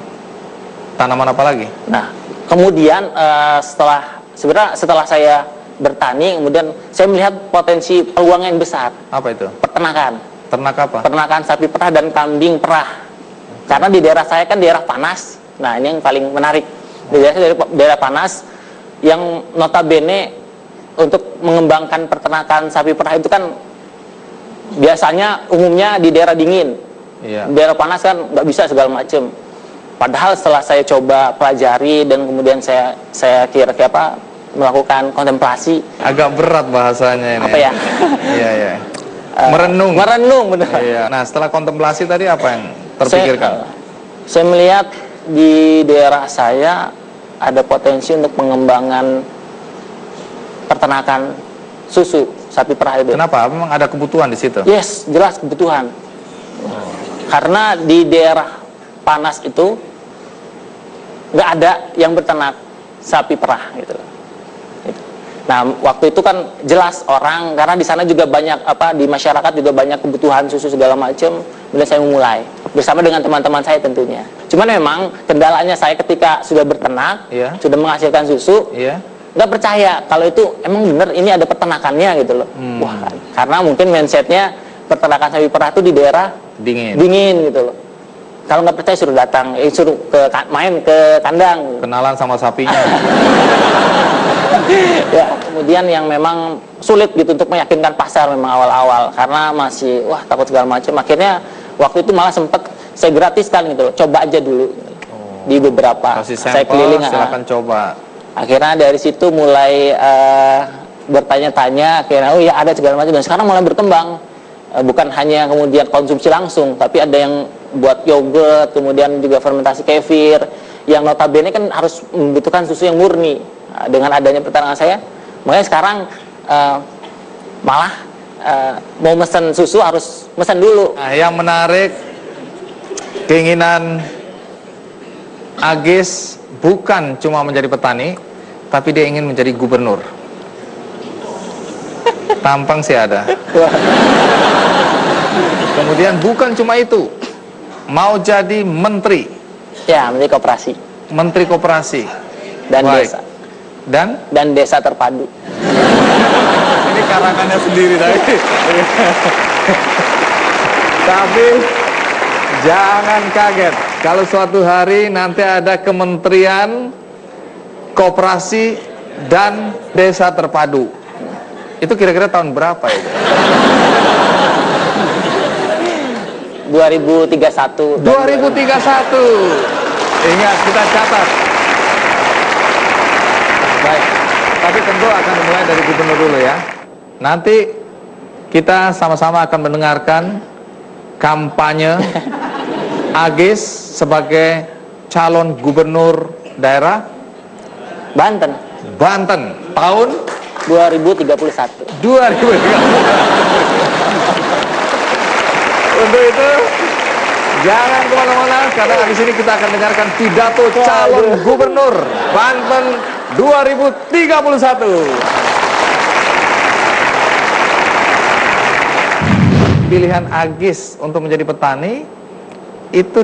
tanaman apa lagi? Nah, kemudian setelah saya bertani, kemudian saya melihat potensi peluang yang besar. Apa itu? Peternakan. Ternak apa? Peternakan sapi perah dan kambing perah. Karena di daerah saya kan daerah panas. Nah, ini yang paling menarik. Di daerah saya daerah panas yang notabene untuk mengembangkan peternakan sapi perah itu kan biasanya umumnya di daerah dingin. Iya. Di daerah panas kan nggak bisa segala macam. Padahal setelah saya coba pelajari dan kemudian saya kira-kira melakukan kontemplasi. Agak berat bahasanya ini. Apa ya? Iya, iya. Merenung. Merenung, benar. Iya. Nah, setelah kontemplasi tadi apa yang terpikirkan? Saya melihat di daerah saya ada potensi untuk pengembangan peternakan susu sapi perah itu. Kenapa? Memang ada kebutuhan di situ? Yes, jelas kebutuhan. Karena di daerah panas itu nggak ada yang berternak sapi perah gitu. Nah, waktu itu kan jelas orang, karena di sana juga banyak di masyarakat juga banyak kebutuhan susu segala macam. Kemudian saya memulai bersama dengan teman-teman saya tentunya. Cuman memang kendalanya saya ketika sudah berternak, sudah menghasilkan susu, nggak percaya kalau itu emang bener ini ada peternakannya gitu loh. Wah, karena mungkin mindsetnya peternakan sapi perah itu di daerah dingin gitu loh. Kalau nggak percaya suruh datang, suruh main ke kandang. Kenalan sama sapinya. Ya, kemudian yang memang sulit gitu untuk meyakinkan pasar memang awal-awal karena masih takut segala macam. Akhirnya waktu itu malah sempat saya gratiskan gitu loh, coba aja dulu di beberapa. Kasih saya sampel, keliling, silakan coba. Akhirnya dari situ mulai bertanya-tanya, akhirnya oh ya ada segala macam dan sekarang mulai berkembang. Bukan hanya kemudian konsumsi langsung, tapi ada yang buat yogurt, kemudian juga fermentasi kefir, yang notabene kan harus membutuhkan susu yang murni. Dengan adanya peternakan saya, makanya sekarang malah mau mesen susu harus mesen dulu. Nah, yang menarik keinginan Agis bukan cuma menjadi petani, tapi dia ingin menjadi gubernur. Tampang sih ada. Kemudian bukan cuma itu, mau jadi menteri. Ya, menteri koperasi. Menteri koperasi dan desa. Dan desa terpadu. Ini karangannya sendiri tadi. Tapi jangan kaget kalau suatu hari nanti ada Kementerian Koperasi dan Desa Terpadu. Itu kira-kira tahun berapa itu? 2031. 2031. Ingat, kita catat. Baik, tapi tentu akan dimulai dari gubernur dulu ya. Nanti kita sama-sama akan mendengarkan kampanye Agis sebagai calon gubernur daerah Banten tahun 2031. Untuk itu jangan kemana-mana, karena habis ini kita akan dengarkan pidato calon gubernur Banten 2031. Pilihan Agis untuk menjadi petani itu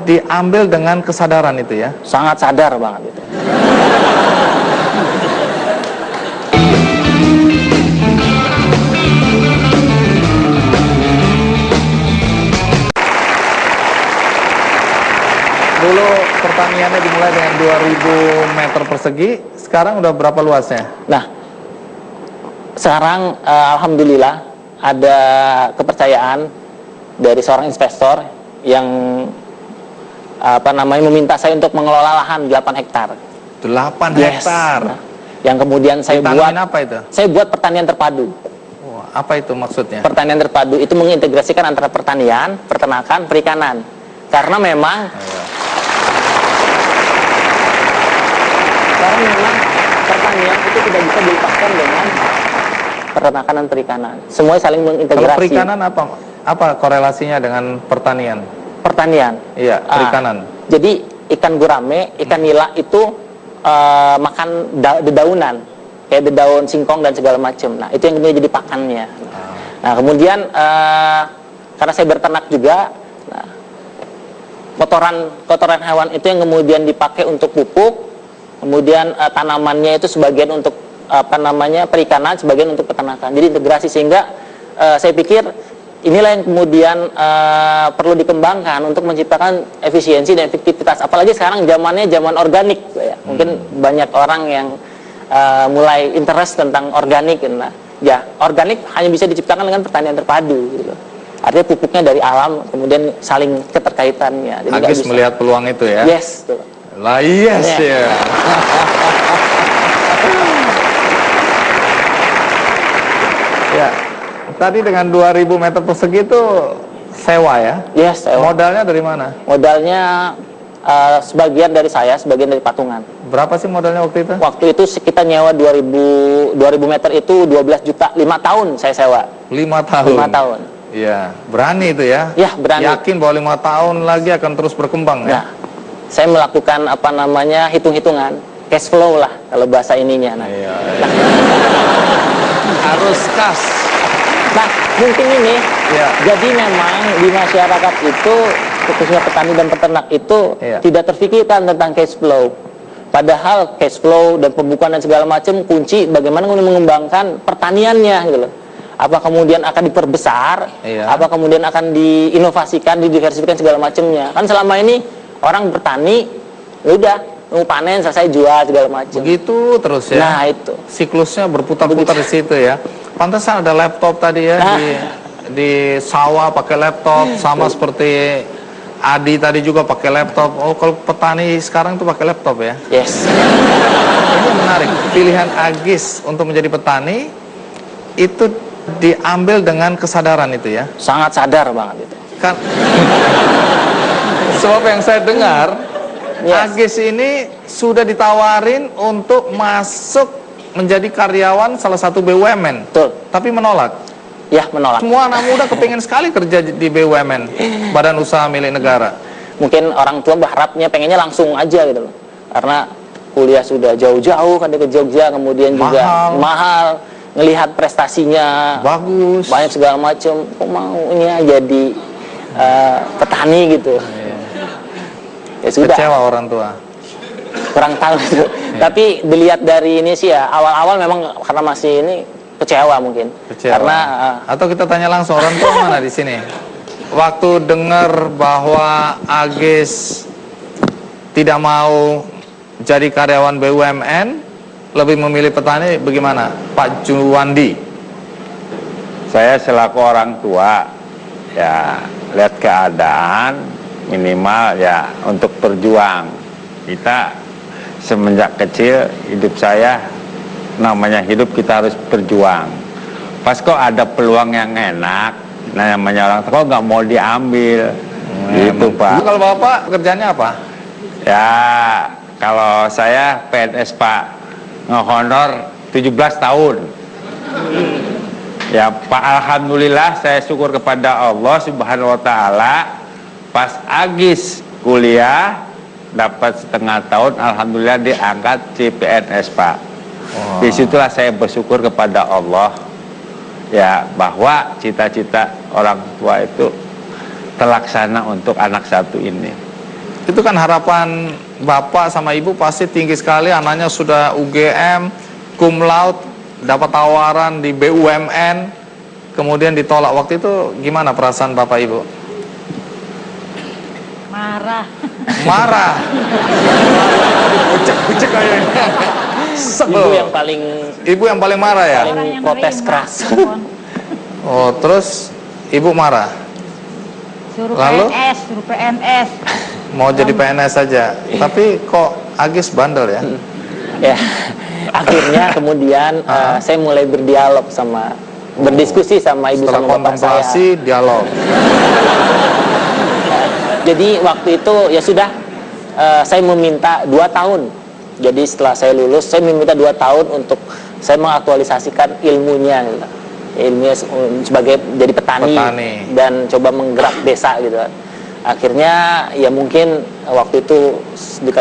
diambil dengan kesadaran itu ya? Sangat sadar banget itu. Dulu pertaniannya dimulai dengan 2000 meter persegi, sekarang udah berapa luasnya? Nah, sekarang alhamdulillah ada kepercayaan dari seorang investor yang meminta saya untuk mengelola lahan 8 hektar. 8 hektar. Nah, yang kemudian saya buat apa itu? Saya buat pertanian terpadu. Wah, apa itu maksudnya? Pertanian terpadu itu mengintegrasikan antara pertanian, peternakan, perikanan. Karena memang pertanian itu tidak bisa dilepaskan dengan peternakan dan perikanan. Semuanya saling Kalau mengintegrasi. perikanan apa korelasinya dengan pertanian? Pertanian. Iya, perikanan. Jadi ikan gurame, ikan nila itu makan dedaunan, kayak dedaun singkong dan segala macam. Nah, itu yang kemudian jadi pakannya. Nah, kemudian karena saya berternak juga, nah, kotoran hewan itu yang kemudian dipakai untuk pupuk, kemudian tanamannya itu sebagian untuk perikanan, sebagian untuk peternakan. Jadi integrasi, sehingga saya pikir inilah yang kemudian perlu dikembangkan untuk menciptakan efisiensi dan efektivitas. Apalagi sekarang zamannya zaman organik, ya. Mungkin banyak orang yang mulai interest tentang organik. Nah, ya, organik hanya bisa diciptakan dengan pertanian terpadu, gitu. Artinya pupuknya dari alam, kemudian saling keterkaitannya. Jadi Agis melihat peluang itu ya? Yes, tuh. Lah yes ya. Ya, tadi dengan 2000 meter persegi itu sewa ya? Yes, sewa. Modalnya dari mana? Modalnya sebagian dari saya, sebagian dari patungan. Berapa sih modalnya waktu itu? Waktu itu kita nyewa 2000 meter itu 12 juta, 5 tahun saya sewa. 5 tahun? 5 tahun. Iya, berani itu ya? Ya, berani. Yakin bahwa 5 tahun lagi akan terus berkembang ya? Nah, saya melakukan hitung-hitungan, cash flow lah kalau bahasa ininya. Nah, iya. Harus kas. Nah, mungkin ini, ya. Jadi memang di masyarakat itu, khususnya petani dan peternak itu, tidak terfikirkan tentang cash flow. Padahal cash flow dan pembukuan dan segala macam kunci bagaimana mengembangkan pertaniannya, gitu loh. Apa kemudian akan diperbesar, apa kemudian akan diinovasikan, didiversifikasikan segala macamnya. Kan selama ini orang bertani, ya udah, mau panen selesai jual segala macam. Begitu terus ya. Nah, itu siklusnya berputar-putar di situ ya. Pantesan ada laptop tadi ya, di sawah pakai laptop, sama seperti Adi tadi juga pakai laptop. Oh, kalau petani sekarang tuh pakai laptop ya? Yes. Ini menarik. Pilihan Agis untuk menjadi petani itu diambil dengan kesadaran itu ya? Sangat sadar banget itu. Kan sebab yang saya dengar, Agis ini sudah ditawarin untuk masuk menjadi karyawan salah satu BUMN. Betul. Tapi menolak. Ya, menolak. Semua anak muda kepingin sekali kerja di BUMN, Badan Usaha Milik Negara. Mungkin orang tua berharapnya pengennya langsung aja gitu loh. Karena kuliah sudah jauh-jauh kan ke Jogja, kemudian juga mahal, ngelihat prestasinya bagus, banyak segala macam, kok maunya jadi petani gitu. Ya sudah. Kecewa orang tua. Kurang tahu gitu. Tapi dilihat dari ini sih ya, awal-awal memang karena masih ini kecewa mungkin. Kecewa. Karena atau kita tanya langsung orang tua mana di sini? Waktu dengar bahwa Agis tidak mau jadi karyawan BUMN, lebih memilih petani, bagaimana Pak Juwandi? Saya selaku orang tua, ya lihat keadaan, minimal ya untuk berjuang. Kita semenjak kecil hidup saya, namanya hidup kita harus berjuang. Pas kok ada peluang yang enak, namanya orang tua nggak mau diambil, gitu Pak. Kalau Bapak kerjanya apa? Ya kalau saya PNS Pak, ngehonor 17 tahun. Ya Pak, alhamdulillah saya syukur kepada Allah Subhanahu wa taala, pas Agis kuliah dapat setengah tahun, alhamdulillah diangkat CPNS Pak. Wow. Disitulah saya bersyukur kepada Allah ya, bahwa cita-cita orang tua itu terlaksana untuk anak satu ini. Itu kan harapan Bapak sama Ibu pasti tinggi sekali, anaknya sudah UGM, cum laude, dapat tawaran di BUMN, kemudian ditolak. Waktu itu gimana perasaan Bapak Ibu? Marah. Marah. Ucek-ucek kayaknya. Ibu yang paling marah ya? Paling protes keras. Oh, terus Ibu marah? Suruh Lalu? PNS, suruh PNS. Mau jadi PNS saja. Tapi kok Agis bandel ya? Ya, akhirnya kemudian saya mulai berdialog sama, berdiskusi sama ibu sama bapak saya. Kontemplasi, dialog. Jadi waktu itu ya sudah, saya meminta 2 tahun. Jadi setelah saya lulus, saya meminta 2 tahun untuk saya mengaktualisasikan ilmunya gitu. Ilmunya sebagai jadi petani dan coba menggerak desa gitu kan. Akhirnya ya mungkin waktu itu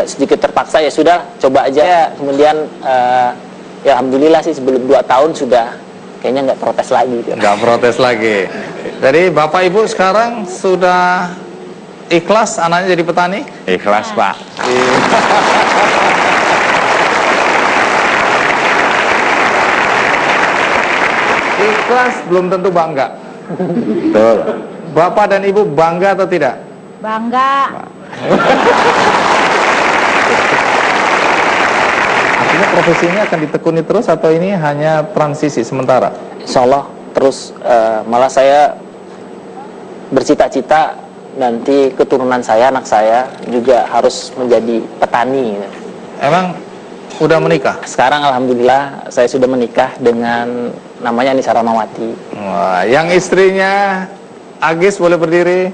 sedikit terpaksa, ya sudah coba aja. Kemudian ya alhamdulillah sih sebelum 2 tahun sudah kayaknya nggak protes lagi gitu. Nggak protes lagi. Jadi Bapak Ibu sekarang sudah ikhlas anaknya jadi petani? Ikhlas, Pak. Ikhlas belum tentu bangga. Betul. Bapak dan Ibu bangga atau tidak? Bangga. Artinya profesi ini akan ditekuni terus atau ini hanya transisi sementara? Insya Allah terus, malah saya bercita-cita nanti keturunan saya, anak saya juga harus menjadi petani. Emang udah menikah? Sekarang alhamdulillah saya sudah menikah dengan namanya Anissa Rahmawati. Wah, yang istrinya Agis boleh berdiri?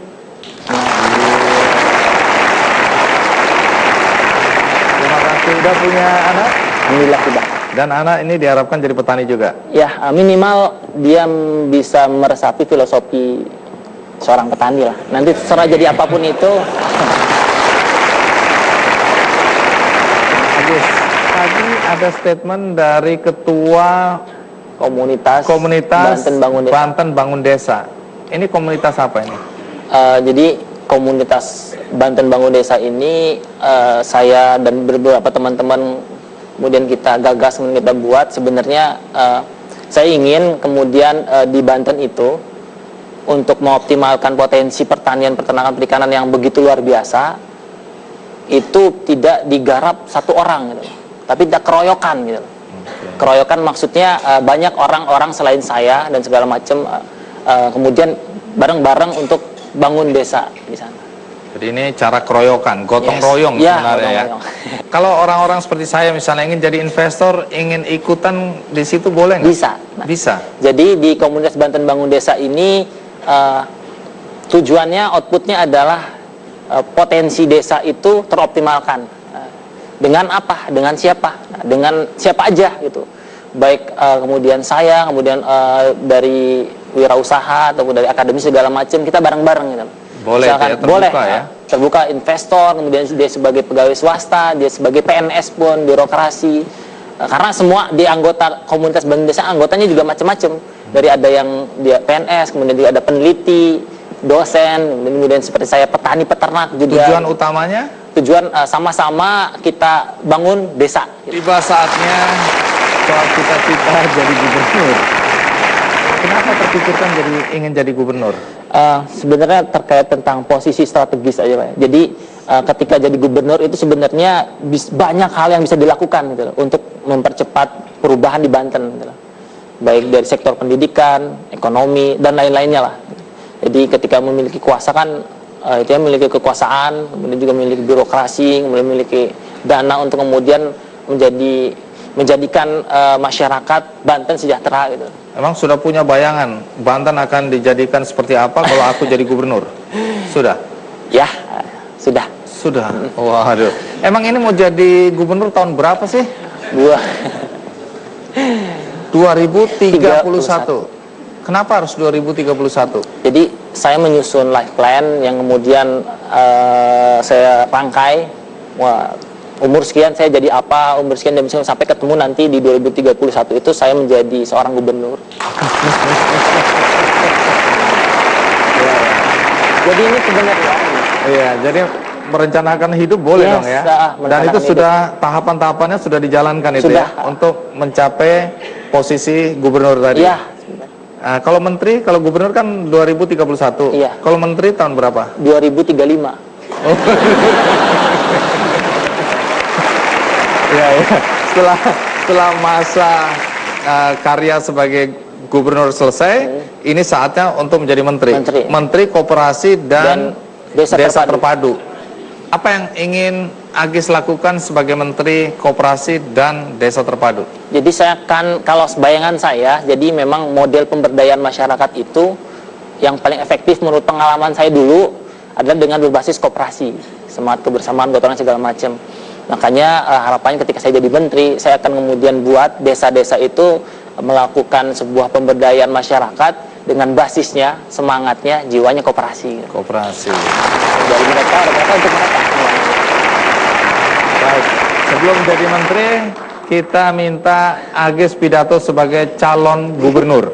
Terima kasih. Udah punya anak? Alhamdulillah sudah. Dan anak ini diharapkan jadi petani juga? Ya, minimal dia bisa meresapi filosofi seorang petani lah. Nanti terserah jadi apapun itu. Agis, tadi ada statement dari ketua komunitas Banten Bangun Desa. Ini komunitas apa ini? Jadi komunitas Banten Bangun Desa ini saya dan beberapa teman-teman kemudian kita gagas, kemudian kita buat. Sebenarnya saya ingin kemudian di Banten itu untuk mengoptimalkan potensi pertanian, peternakan, perikanan yang begitu luar biasa, itu tidak digarap satu orang gitu, tapi tidak keroyokan gitu. Keroyokan maksudnya banyak orang-orang selain saya dan segala macam, kemudian bareng-bareng untuk bangun desa di sana. Jadi ini cara keroyokan, gotong royong sebenarnya ya. Kalau orang-orang seperti saya misalnya ingin jadi investor, ingin ikutan di situ boleh nggak? Bisa. Bisa. Jadi di komunitas Banten Bangun Desa ini tujuannya, outputnya adalah potensi desa itu teroptimalkan. Dengan apa? Dengan siapa? Dengan siapa aja gitu. Baik kemudian saya, kemudian dari wirausaha ataupun dari akademi segala macam, kita bareng-bareng gitu. Boleh, misalkan, ya, terbuka boleh, ya. Terbuka investor, kemudian dia sebagai pegawai swasta, dia sebagai PNS pun, birokrasi. Karena semua di anggota komunitas Bangun Desa, anggotanya juga macam-macam. Dari ada yang dia PNS, kemudian juga ada peneliti, dosen, kemudian seperti saya petani, peternak juga. Tujuan utamanya? Tujuan sama-sama kita bangun desa. Tiba saatnya soal cita-cita jadi gubernur. Kenapa terpikirkan ingin jadi gubernur? Sebenarnya terkait tentang posisi strategis aja Pak. Jadi ketika jadi gubernur itu sebenarnya banyak hal yang bisa dilakukan gitu loh, untuk mempercepat perubahan di Banten gitu loh. Baik dari sektor pendidikan, ekonomi dan lain-lainnya lah. Jadi ketika memiliki kuasa kan itu ya, memiliki kekuasaan, kemudian juga memiliki birokrasi, kemudian memiliki dana untuk kemudian menjadikan masyarakat Banten sejahtera gitu. Emang sudah punya bayangan Banten akan dijadikan seperti apa kalau aku jadi gubernur? Sudah? Ya, sudah. Sudah. Waduh. Emang ini mau jadi gubernur tahun berapa sih? 2031. Kenapa harus 2031? Jadi saya menyusun life plan yang kemudian saya rangkai. Wah, umur sekian saya jadi apa, umur sekian dan sampai ketemu nanti di 2031 itu saya menjadi seorang gubernur. Jadi ini sebenarnya. Iya, jadi merencanakan hidup boleh dong ya. Dan itu sudah tahapan-tahapannya sudah dijalankan itu ya untuk mencapai posisi gubernur tadi. Iya. Kalau menteri, kalau gubernur kan 2031. Iya. Kalau menteri tahun berapa? 2035. Ya. Setelah masa karya sebagai gubernur selesai, ini saatnya untuk menjadi menteri. Menteri Koperasi dan Desa Terpadu. Apa yang ingin Agis lakukan sebagai Menteri Koperasi dan Desa Terpadu? Jadi saya kan, kalau bayangan saya, jadi memang model pemberdayaan masyarakat itu yang paling efektif menurut pengalaman saya dulu adalah dengan berbasis koperasi, semangat kebersamaan, gotong royong segala macam. Makanya harapannya ketika saya jadi menteri, saya akan kemudian buat desa-desa itu melakukan sebuah pemberdayaan masyarakat dengan basisnya, semangatnya, jiwanya koperasi. Koperasi. Dari mereka untuk mereka. Baik, sebelum jadi menteri, kita minta Agis pidato sebagai calon gubernur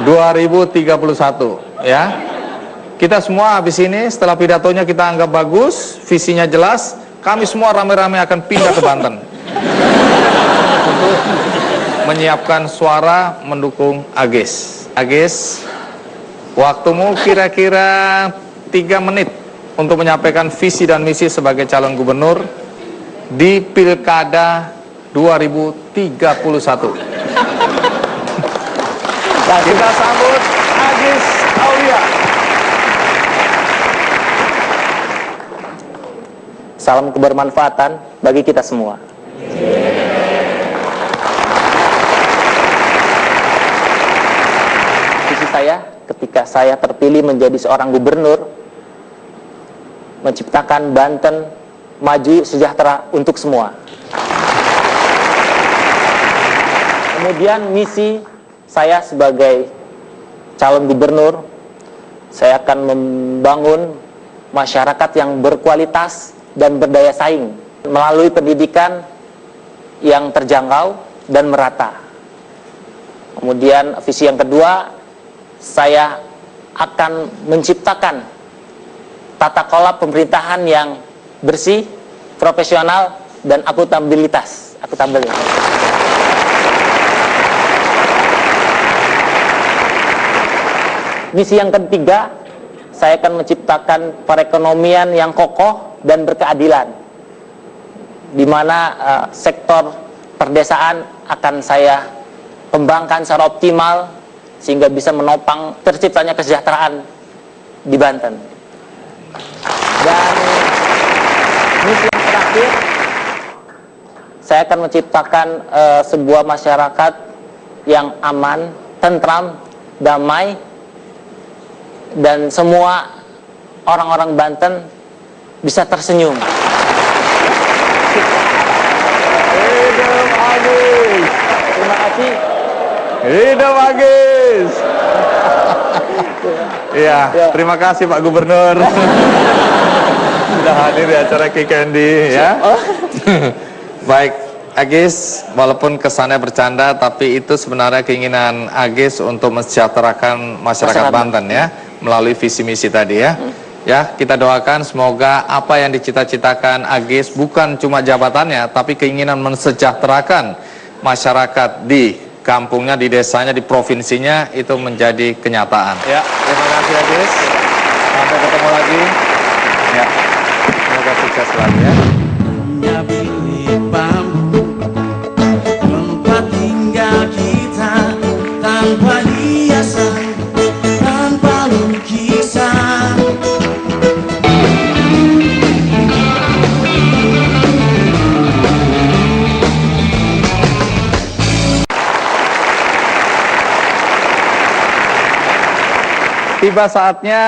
2031, ya. Kita semua habis ini setelah pidatonya kita anggap bagus, visinya jelas, kami semua rame-rame akan pindah ke Banten untuk menyiapkan suara mendukung Agis. Agis, waktumu kira-kira 3 menit untuk menyampaikan visi dan misi sebagai calon gubernur di Pilkada 2031. Kita sambut Agis Aulia. Salam kebermanfaatan bagi kita semua. Visi saya ketika saya terpilih menjadi seorang gubernur, menciptakan Banten maju sejahtera untuk semua. Kemudian misi saya sebagai calon gubernur, saya akan membangun masyarakat yang berkualitas dan berdaya saing melalui pendidikan yang terjangkau dan merata. Kemudian visi yang kedua, saya akan menciptakan tata kelola pemerintahan yang bersih, profesional, dan akutabel. Misi yang ketiga, saya akan menciptakan perekonomian yang kokoh dan berkeadilan, di mana sektor perdesaan akan saya kembangkan secara optimal sehingga bisa menopang terciptanya kesejahteraan di Banten. Dan misi yang terakhir, saya akan menciptakan sebuah masyarakat yang aman, tentram, damai, dan semua orang-orang Banten bisa tersenyum. Hidup Agis. Terima kasih. Hidup Agis. Iya, terima kasih Pak Gubernur. Sudah hadir di acara Kikendi, ya. Baik, Agis, walaupun kesannya bercanda, tapi itu sebenarnya keinginan Agis untuk mensejahterakan masyarakat Banten, ya, melalui visi misi tadi, ya. Ya, kita doakan semoga apa yang dicita-citakan Agis bukan cuma jabatannya, tapi keinginan mensejahterakan masyarakat di kampungnya, di desanya, di provinsinya itu menjadi kenyataan. Ya, terima kasih Agis. Sampai ketemu lagi. Ya, semoga sukses selalu, ya. Tempat tinggal kita tanpa hiasan, tanpa lukisan. Tiba saatnya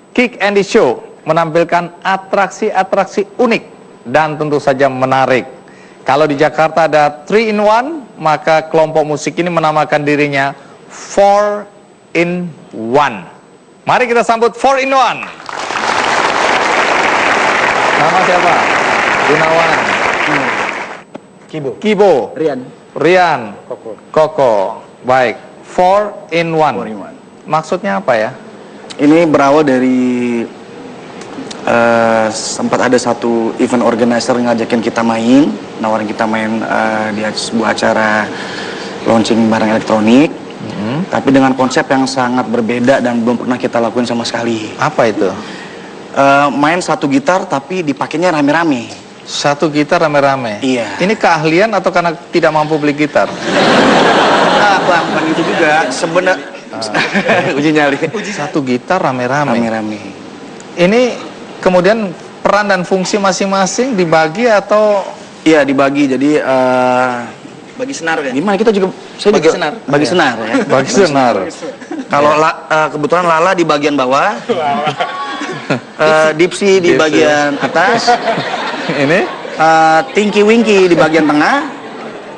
Kick Andy Show menampilkan atraksi-atraksi unik dan tentu saja menarik. Kalau di Jakarta ada 3 in 1, maka kelompok musik ini menamakan dirinya 4 in 1. Mari kita sambut 4 in 1. Nama siapa? Gunawan. Kibo. Rian. Koko. Baik. 4 in 1. Maksudnya apa ya? Ini berawal dari sempat ada satu event organizer ngajakin kita main, nawarin kita main di sebuah acara launching barang elektronik, tapi dengan konsep yang sangat berbeda dan belum pernah kita lakuin sama sekali. Apa itu? Main satu gitar tapi dipakainya rame-rame. Satu gitar rame-rame? Iya. Ini keahlian atau karena tidak mampu beli gitar? Nah, bukan itu juga. Sebenarnya uji nyali. Satu gitar rame-rame. Ini kemudian peran dan fungsi masing-masing dibagi atau? Iya, dibagi. Jadi bagi senar kan? Gimana kita juga? Saya bagi juga senar. Bagi senar ya. Bagi senar. Kalau kebetulan Lala di bagian bawah, Dipsi di bagian atas, Ini Tinky Winky di bagian tengah,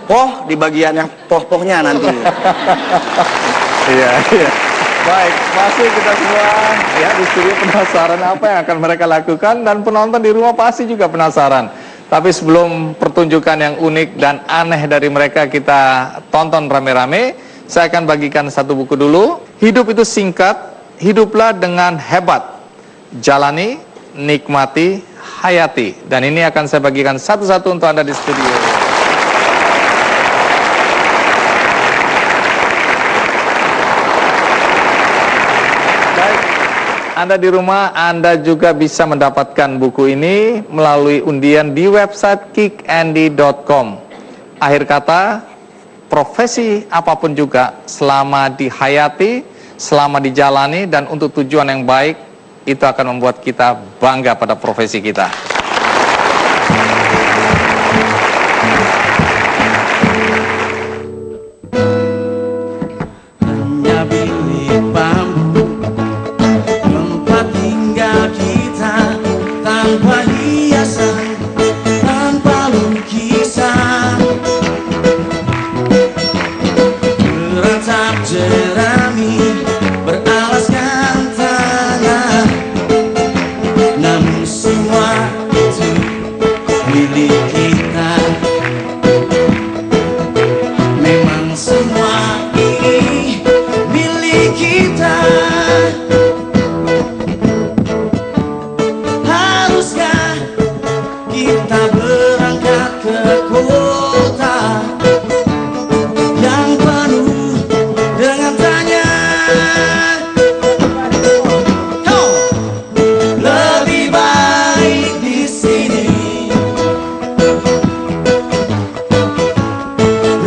Poh di bagian yang poh-pohnya nanti. Iya, iya. Baik, masih kita semua ya di studio penasaran apa yang akan mereka lakukan, dan penonton di rumah pasti juga penasaran. Tapi sebelum pertunjukan yang unik dan aneh dari mereka kita tonton rame-rame, saya akan bagikan satu buku dulu. Hidup itu singkat, hiduplah dengan hebat. Jalani, nikmati, hayati. Dan ini akan saya bagikan satu-satu untuk Anda di studio. Anda di rumah, Anda juga bisa mendapatkan buku ini melalui undian di website kickandy.com. Akhir kata, profesi apapun juga selama dihayati, selama dijalani dan untuk tujuan yang baik, itu akan membuat kita bangga pada profesi kita. Hanya bilik bambu tempat tinggal kita, tanpa hiasan, tanpa lukisan, beratap jerami beralaskan tanah, namun semua itu milik kita. Memang semua ini milik kita. Haruskah kita berangkat ke kota yang penuh dengan tanya? Oh, lebih baik di sini.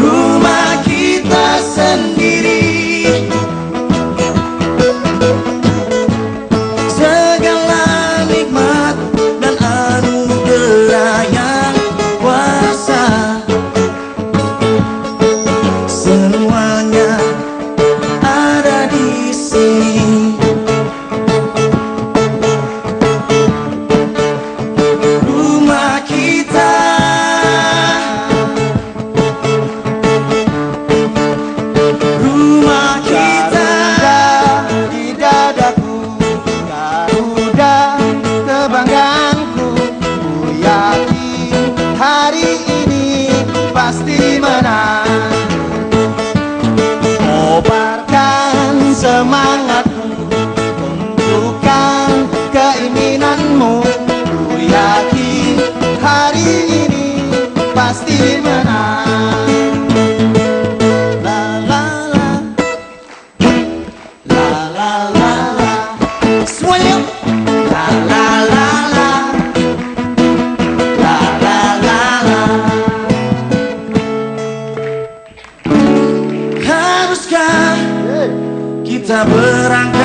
Rumah kita sendiri, segala nikmat dan anugerah yang kuasa, semuanya ada di sini. Rumah kita, rumah kita di dadaku, Garuda kebanggaanku. Ku yakin hari ini pasti menang. Kobarkan semangatmu, tentukan keinginanmu. Ku yakin hari ini pasti menang. La la la, la la la la, semuanya. La la la la, la la la la. Haruskah kita berangkat